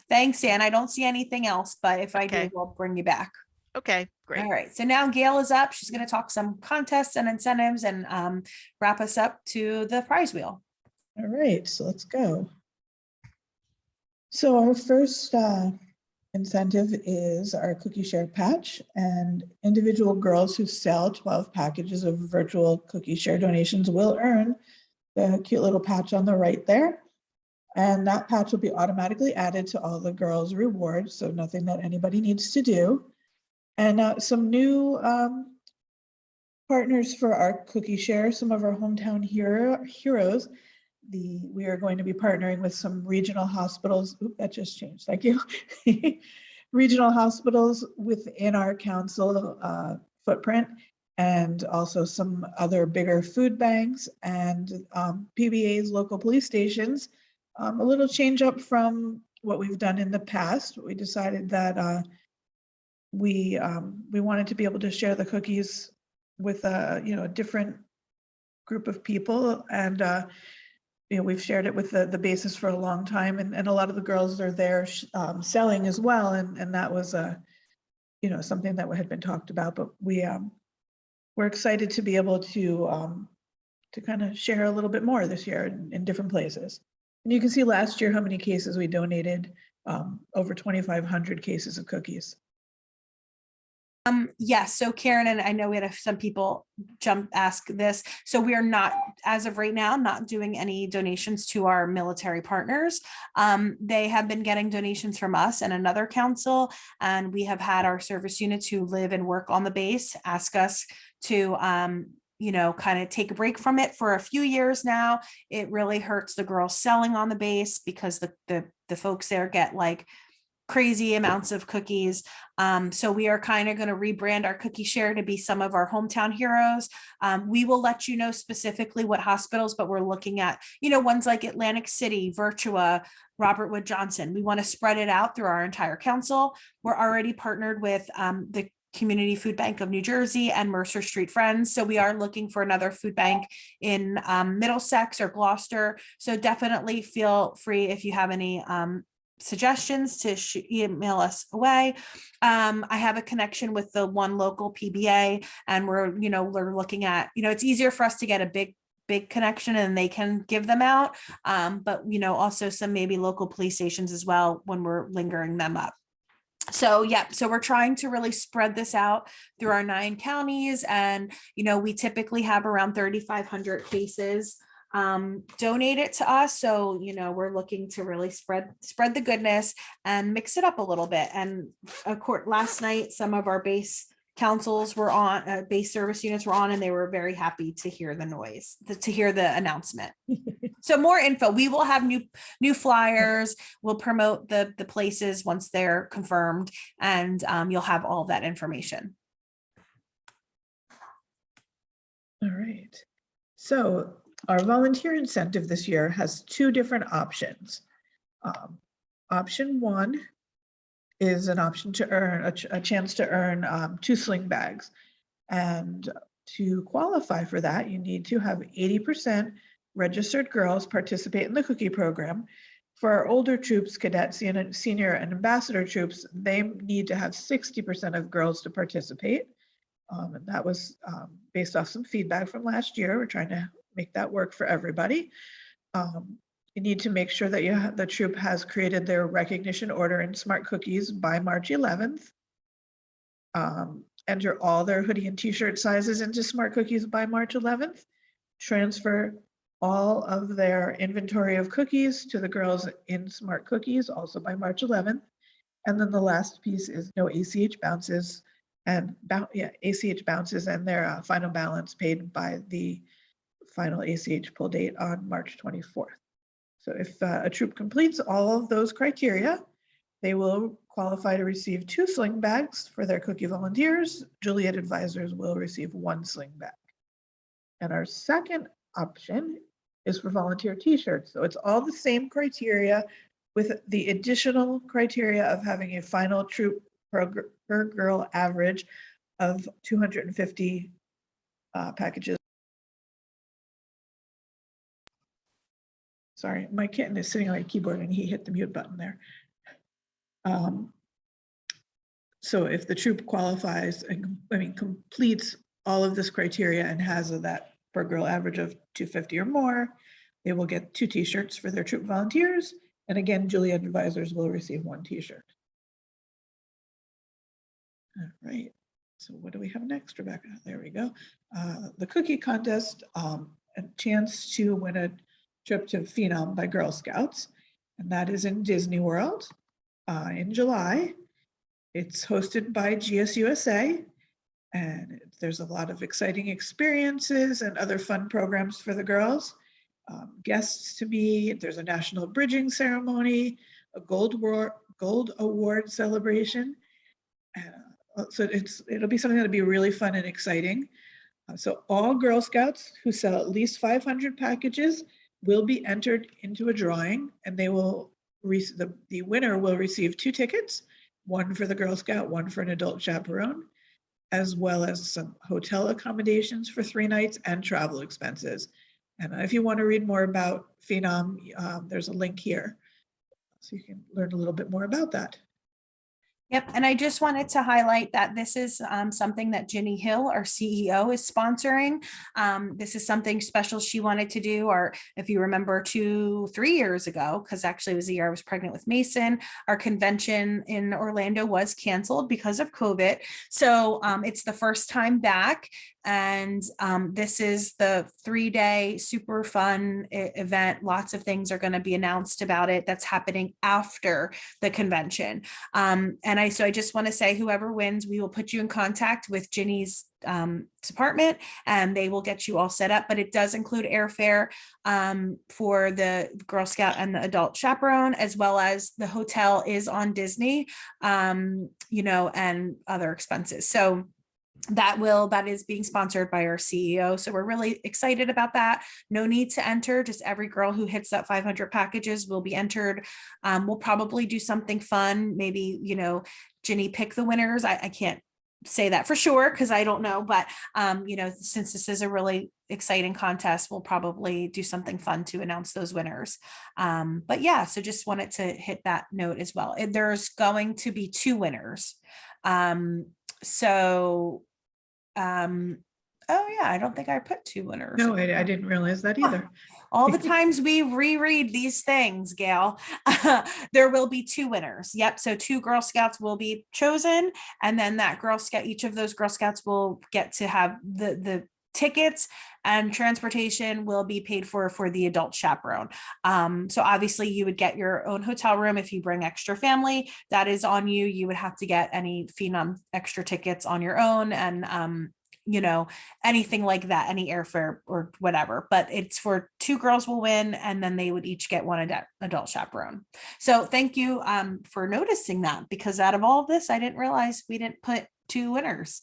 Thanks, Ann. I don't see anything else, but if I do, we'll bring you back. Okay, great. All right. So now Gail is up. She's going to talk some contests and incentives and wrap us up to the prize wheel. All right, so let's go. So our first incentive is our cookie share patch, and individual girls who sell 12 packages of virtual cookie share donations will earn the cute little patch on the right there. And that patch will be automatically added to all the girls' rewards, so nothing that anybody needs to do. And some new partners for our cookie share, some of our hometown heroes. We are going to be partnering with some regional hospitals. Oop, that just changed, thank you. Regional hospitals within our council footprint, and also some other bigger food banks and PBA's local police stations. A little change up from what we've done in the past. We decided that we wanted to be able to share the cookies with a different group of people, and we've shared it with the bases for a long time, and a lot of the girls are there selling as well, and that was something that had been talked about, but we're excited to be able to kind of share a little bit more this year in different places. And you can see last year how many cases we donated, over 2,500 cases of cookies. Yes. So Karen, and I know we had some people ask this. So we are not, as of right now, not doing any donations to our military partners. They have been getting donations from us and another council, and we have had our service units who live and work on the base ask us to kind of take a break from it for a few years now. It really hurts the girls selling on the base because the folks there get like crazy amounts of cookies. So we are kind of going to rebrand our cookie share to be some of our hometown heroes. We will let you know specifically what hospitals, but we're looking at, ones like Atlantic City, Virtua, Robert Wood Johnson. We want to spread it out through our entire council. We're already partnered with the Community Food Bank of New Jersey and Mercer Street Friends. So we are looking for another food bank in Middlesex or Gloucester. So definitely feel free if you have any suggestions to email us away. I have a connection with the one local PBA, and we're looking at, it's easier for us to get a big connection and they can give them out. But also some maybe local police stations as well when we're lingering them up. So we're trying to really spread this out through our 9 counties, and we typically have around 3,500 cases donated to us. So we're looking to really spread the goodness and mix it up a little bit. And of course, last night some of our base councils were on, base service units were on, and they were very happy to hear the noise, to hear the announcement. So more info, we will have new flyers. We'll promote the places once they're confirmed, and you'll have all that information. All right. So our volunteer incentive this year has 2 different options. Option 1 is an option to earn a chance to earn 2 sling bags. And to qualify for that, you need to have 80% registered girls participate in the cookie program. For our older troops, cadets, senior and ambassador troops, they need to have 60% of girls to participate. And that was based off some feedback from last year. We're trying to make that work for everybody. You need to make sure that the troop has created their recognition order in Smart Cookies by March 11th. Enter all their hoodie and t-shirt sizes into Smart Cookies by March 11th. Transfer all of their inventory of cookies to the girls in Smart Cookies also by March 11th. And then the last piece is no ACH bounces and ACH bounces and their final balance paid by the final ACH pull date on March 24th. So if a troop completes all of those criteria, they will qualify to receive 2 sling bags for their cookie volunteers. Juliet advisors will receive 1 sling bag. And our second option is for volunteer t-shirts. So it's all the same criteria with the additional criteria of having a final troop per girl average of 250 packages. Sorry, my kitten is sitting on my keyboard and he hit the mute button there. So if the troop qualifies and completes all of this criteria and has that per girl average of 250 or more, they will get 2 t-shirts for their troop volunteers And again, Juliet advisors will receive 1 t-shirt. All right. So what do we have next, Rebecca? There we go. The cookie contest, a chance to win a trip to Phenom by Girl Scouts. And that is in Disney World in July. It's hosted by GSUSA. And there's a lot of exciting experiences and other fun programs for the girls. Guests to meet, there's a national bridging ceremony, a gold award celebration. So it'll be something that'll be really fun and exciting. So all Girl Scouts who sell at least 500 packages will be entered into a drawing, and they will the winner will receive 2 tickets, one for the Girl Scout, one for an adult chaperone, as well as some hotel accommodations for 3 nights and travel expenses. And if you want to read more about Phenom, there's a link here, so you can learn a little bit more about that. Yep. And I just wanted to highlight that this is something that Ginny Hill, our CEO, is sponsoring. This is something special she wanted to do, or if you remember 2-3 years ago, because actually it was the year I was pregnant with Mason, our convention in Orlando was canceled because of COVID. So it's the first time back. And this is the 3-day super fun event. Lots of things are going to be announced about it. That's happening after the convention. And so I just want to say, whoever wins, we will put you in contact with Ginny's department, and they will get you all set up. But it does include airfare for the Girl Scout and the adult chaperone, as well as the hotel is on Disney, and other expenses. So that is being sponsored by our CEO. So we're really excited about that. No need to enter, just every girl who hits that 500 packages will be entered. We'll probably do something fun. Maybe, Ginny pick the winners. I can't say that for sure, because I don't know, but since this is a really exciting contest, we'll probably do something fun to announce those winners. But yeah, so just wanted to hit that note as well. There's going to be 2 winners. Oh yeah, I don't think I put 2 winners. No, I didn't realize that either. All the times we reread these things, Gail, there will be 2 winners. Yep. So 2 Girl Scouts will be chosen. And then that Girl Scout, each of those Girl Scouts will get to have the tickets, and transportation will be paid for the adult chaperone. So obviously you would get your own hotel room. If you bring extra family, that is on you. You would have to get any Phenom extra tickets on your own, and anything like that, any airfare or whatever. But it's for 2 girls will win, and then they would each get 1 adult chaperone. So thank you for noticing that, because out of all of this, I didn't realize we didn't put 2 winners.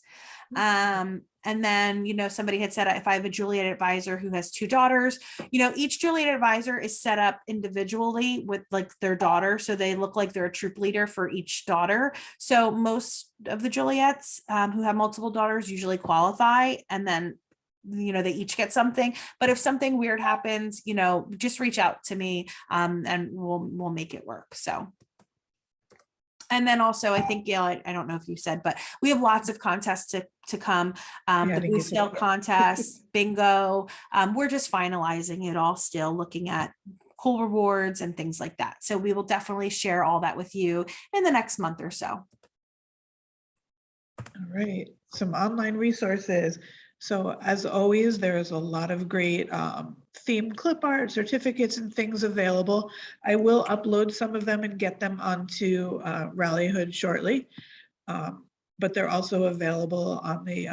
And then, somebody had said, if I have a Juliet advisor who has 2 daughters, each Juliet advisor is set up individually with like their daughter. So they look like they're a troop leader for each daughter. So most of the Juliets who have multiple daughters usually qualify, and then they each get something. But if something weird happens, just reach out to me, and we'll make it work. So. And then also, I think, Gail, I don't know if you said, but we have lots of contests to come. The Blue Scale contest, bingo. We're just finalizing it all still, looking at cool rewards and things like that. So we will definitely share all that with you in the next month or so. All right, some online resources. So as always, there's a lot of great themed clip art, certificates, and things available. I will upload some of them and get them onto Rallyhood shortly, but they're also available on the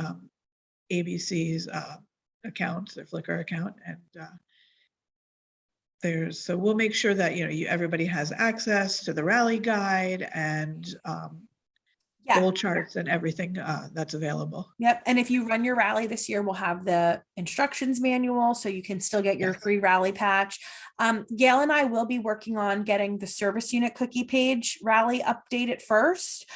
ABC's account, their Flickr account, and so we'll make sure that everybody has access to the rally guide and goal charts and everything that's available. Yep. And if you run your rally this year, we'll have the instructions manual, so you can still get your free rally patch. Gail and I will be working on getting the service unit cookie page rally updated first.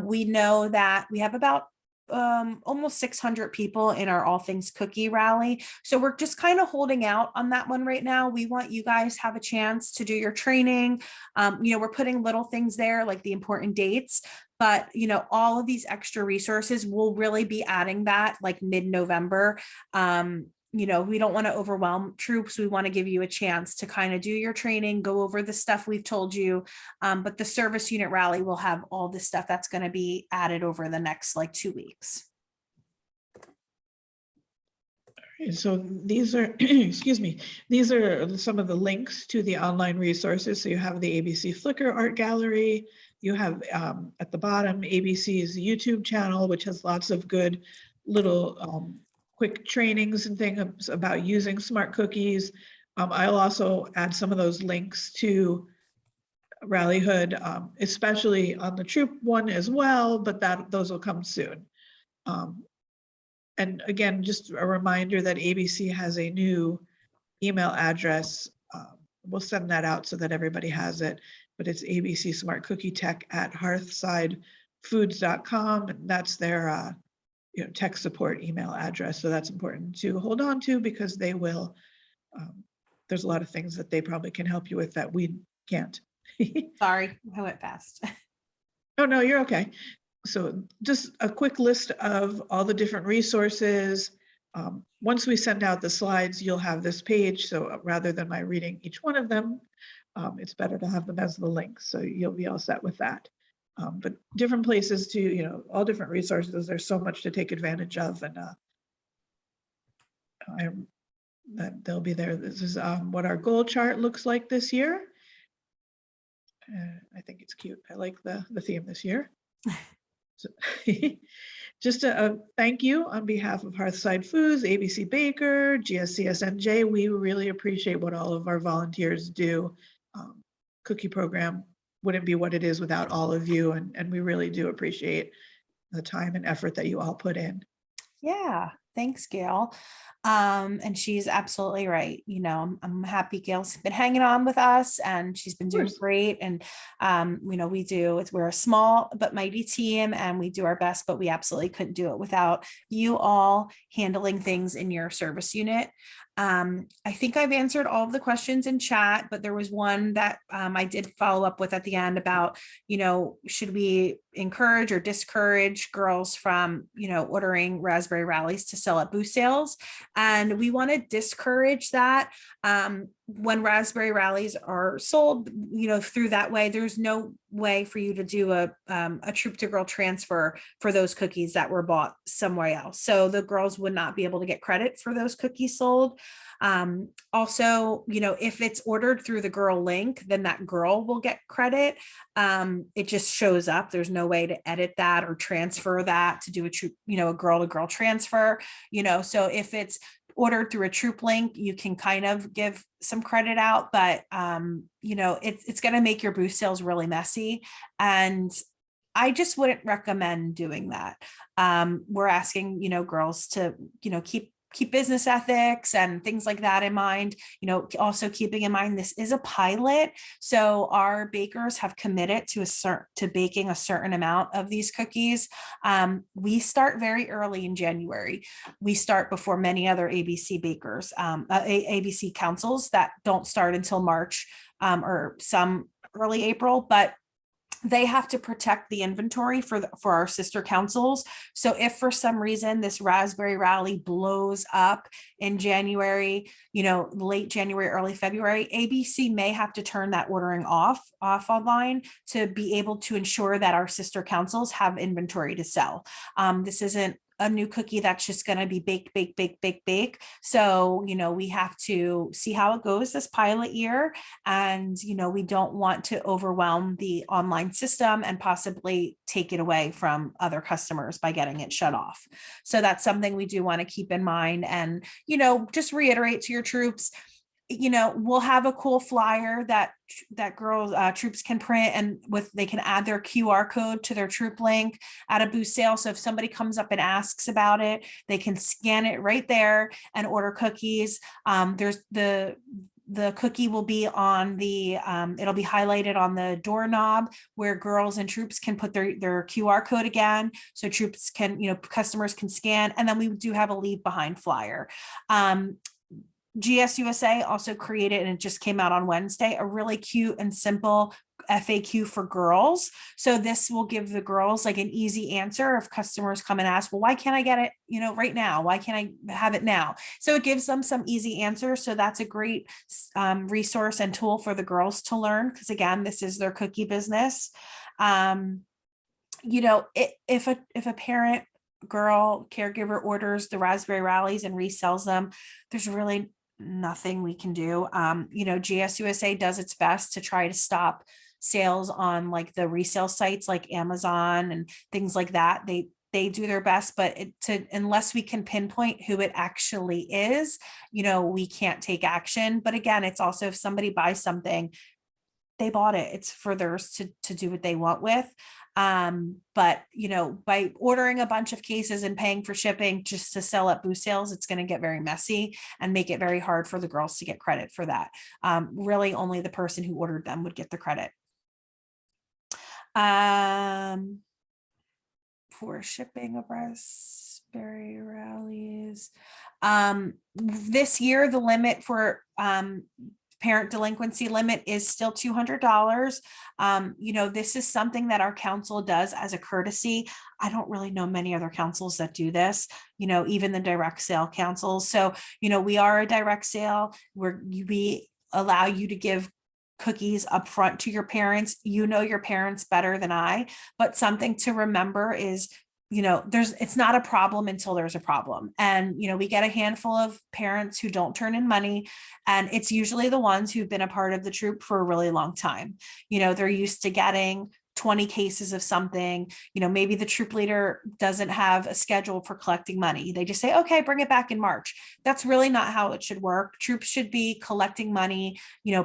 We know that we have about almost 600 people in our All Things Cookie rally. So we're just kind of holding out on that one right now. We want you guys to have a chance to do your training. We're putting little things there like the important dates, but all of these extra resources, we'll really be adding that like mid-November. we don't want to overwhelm troops. We want to give you a chance to kind of do your training, go over the stuff we've told you. But the service unit rally will have all the stuff that's going to be added over the next like 2 weeks. And so these are, excuse me, these are some of the links to the online resources. So you have the ABC Flickr Art Gallery. You have at the bottom, ABC's YouTube channel, which has lots of good little quick trainings and things about using smart cookies. I'll also add some of those links to Rallyhood, especially on the troop one as well, but those will come soon. And again, just a reminder that ABC has a new email address. We'll send that out so that everybody has it, but it's ABC Smart Cookie Tech at hearthsidefoods.com. And that's their tech support email address. So that's important to hold on to because they will, there's a lot of things that they probably can help you with that we can't. Sorry, I went fast. Oh, no, you're okay. So just a quick list of all the different resources. Once we send out the slides, you'll have this page. So rather than my reading each one of them, it's better to have them as the links. So you'll be all set with that. But different places to, all different resources. There's so much to take advantage of, and that they'll be there. This is what our goal chart looks like this year. I think it's cute. I like the theme this year. So, just a thank you on behalf of Hearthside Foods, ABC Baker, GSCSNJ. We really appreciate what all of our volunteers do. Cookie program wouldn't be what it is without all of you, and we really do appreciate the time and effort that you all put in. Yeah, thanks, Gail. And she's absolutely right. I'm happy Gail's been hanging on with us and she's been doing great. And, we're a small but mighty team and we do our best, but we absolutely couldn't do it without you all handling things in your service unit. I think I've answered all of the questions in chat, but there was one that I did follow up with at the end about, should we encourage or discourage girls from, ordering raspberry rallies to sell at booth sales? And we want to discourage that. When raspberry rallies are sold, through that way, there's no way for you to do a troop to girl transfer for those cookies that were bought somewhere else. So the girls would not be able to get credit for those cookies sold. Also, if it's ordered through the girl link, then that girl will get credit. It just shows up. There's no way to edit that or transfer that to do a troop, a girl to girl transfer, so if it's ordered through a troop link, you can kind of give some credit out, but it's going to make your booth sales really messy. And I just wouldn't recommend doing that. We're asking, girls to, keep business ethics and things like that in mind, also keeping in mind this is a pilot. So our bakers have committed to baking a certain amount of these cookies. We start very early in January. We start before many other ABC bakers, ABC councils that don't start until March or some early April, but they have to protect the inventory for our sister councils. So if for some reason this raspberry rally blows up in January, late January, early February, ABC may have to turn that ordering off online to be able to ensure that our sister councils have inventory to sell. This isn't a new cookie that's just going to be bake. So, we have to see how it goes this pilot year. And, we don't want to overwhelm the online system and possibly take it away from other customers by getting it shut off. So that's something we do want to keep in mind and, just reiterate to your troops, we'll have a cool flyer that girls troops can print and they can add their QR code to their troop link at a booth sale. So if somebody comes up and asks about it, they can scan it right there and order cookies. There's the cookie will be on the it'll be highlighted on the doorknob where girls and troops can put their QR code again. So troops can, customers can scan, and then we do have a leave behind flyer. GSUSA also created, and it just came out on Wednesday, a really cute and simple FAQ for girls. So this will give the girls like an easy answer if customers come and ask, well, why can't I get it, right now? Why can't I have it now? So it gives them some easy answers. So that's a great resource and tool for the girls to learn, because again, this is their cookie business. If a parent girl caregiver orders the raspberry rallies and resells them, there's really nothing we can do. GSUSA does its best to try to stop sales on like the resale sites like Amazon and things like that. They do their best, but unless we can pinpoint who it actually is, we can't take action. But again, it's also if somebody buys something, they bought it, it's for theirs to do what they want with. But by ordering a bunch of cases and paying for shipping just to sell at booth sales, it's going to get very messy and make it very hard for the girls to get credit for that. Really only the person who ordered them would get the credit. For shipping of raspberry rallies. This year, the limit for parent delinquency limit is still $200. This is something that our council does as a courtesy. I don't really know many other councils that do this, even the direct sale councils. So, we are a direct sale where we allow you to give cookies up front to your parents. Your parents better than I, but something to remember is it's not a problem until there's a problem. And, we get a handful of parents who don't turn in money, and it's usually the ones who've been a part of the troop for a really long time. They're used to getting 20 cases of something. Maybe the troop leader doesn't have a schedule for collecting money. They just say, okay, bring it back in March. That's really not how it should work. Troops should be collecting money,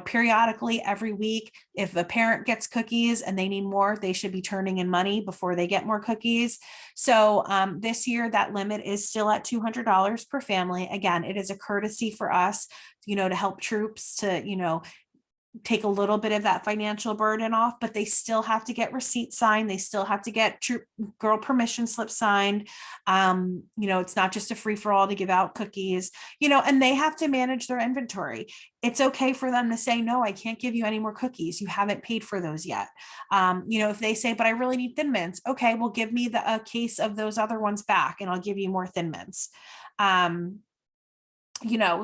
periodically every week. If a parent gets cookies and they need more, they should be turning in money before they get more cookies. So this year, that limit is still at $200 per family. Again, it is a courtesy for us, to help troops to, take a little bit of that financial burden off, but they still have to get receipts signed. They still have to get troop girl permission slip signed. It's not just a free for all to give out cookies, and they have to manage their inventory. It's okay for them to say, no, I can't give you any more cookies. You haven't paid for those yet. If they say, but I really need Thin Mints. Okay, well, give me a case of those other ones back and I'll give you more Thin Mints.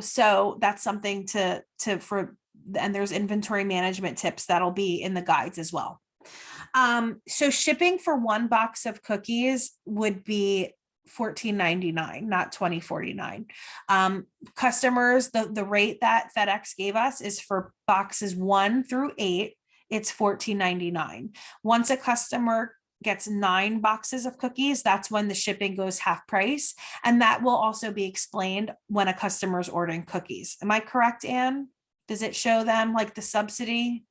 So that's something and there's inventory management tips that'll be in the guides as well. So shipping for one box of cookies would be $14.99, not $20.49. Customers, the rate that FedEx gave us is for boxes 1 through 8. It's $14.99. Once a customer gets 9 boxes of cookies, that's when the shipping goes half price. And that will also be explained when a customer is ordering cookies. Am I correct, Anne? Does it show them like the subsidy?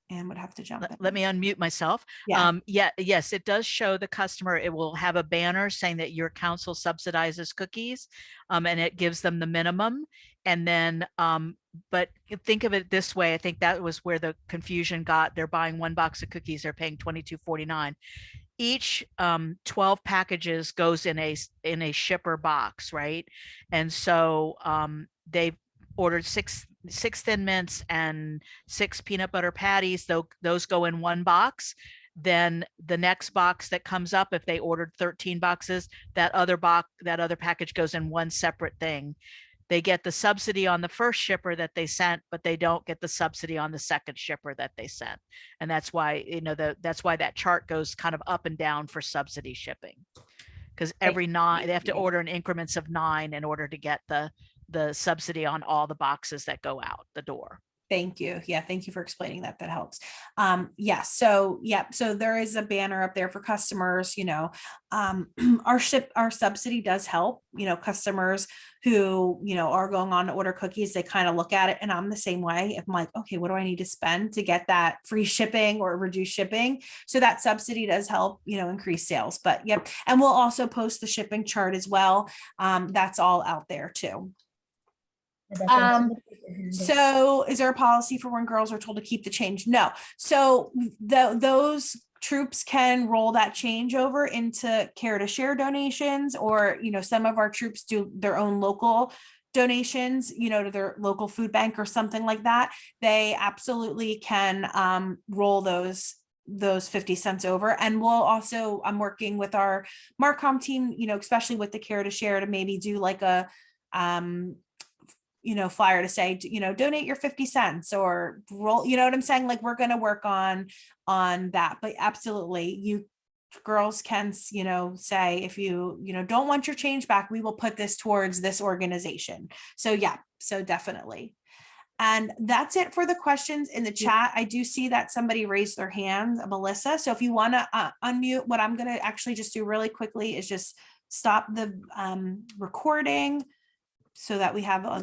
And would have to jump in. Let me unmute myself. Yeah. Yes, it does show the customer. It will have a banner saying that your council subsidizes cookies, and it gives them the minimum. And then, but think of it this way. I think that was where the confusion got. They're buying 1 box of cookies. They're paying $22.49. Each 12 packages goes in a shipper box, right? And so they ordered six Thin Mints and 6 peanut butter patties. Those go in 1 box. Then the next box that comes up, if they ordered 13 boxes, that other package goes in 1 separate thing. They get the subsidy on the first shipper that they sent, but they don't get the subsidy on the second shipper that they sent. And that's why, that's why that chart goes kind of up and down for subsidy shipping. Because every 9, they have to order in increments of 9 in order to get the subsidy on all the boxes that go out the door. Thank you. Yeah. Thank you for explaining that. That helps. So there is a banner up there for customers, our subsidy does help, customers who, are going on to order cookies. They kind of look at it, and I'm the same way. If I'm like, okay, what do I need to spend to get that free shipping or reduced shipping? So that subsidy does help, increase sales, but yep. And we'll also post the shipping chart as well. That's all out there too. So is there a policy for when girls are told to keep the change? No. So those troops can roll that change over into care to share donations, or, some of our troops do their own local donations, to their local food bank or something like that, they absolutely can roll those 50 cents over. And I'm working with our Marcom team, especially with the Care to Share, to maybe do like a flyer to say, donate your 50 cents or roll, what I'm saying? Like, we're going to work on that, but absolutely, you girls can, say, if you, don't want your change back, we will put this towards this organization. So yeah, so definitely. And that's it for the questions in the chat. I do see that somebody raised their hand, Melissa. So if you want to unmute, what I'm going to actually just do really quickly is just stop the recording so that we have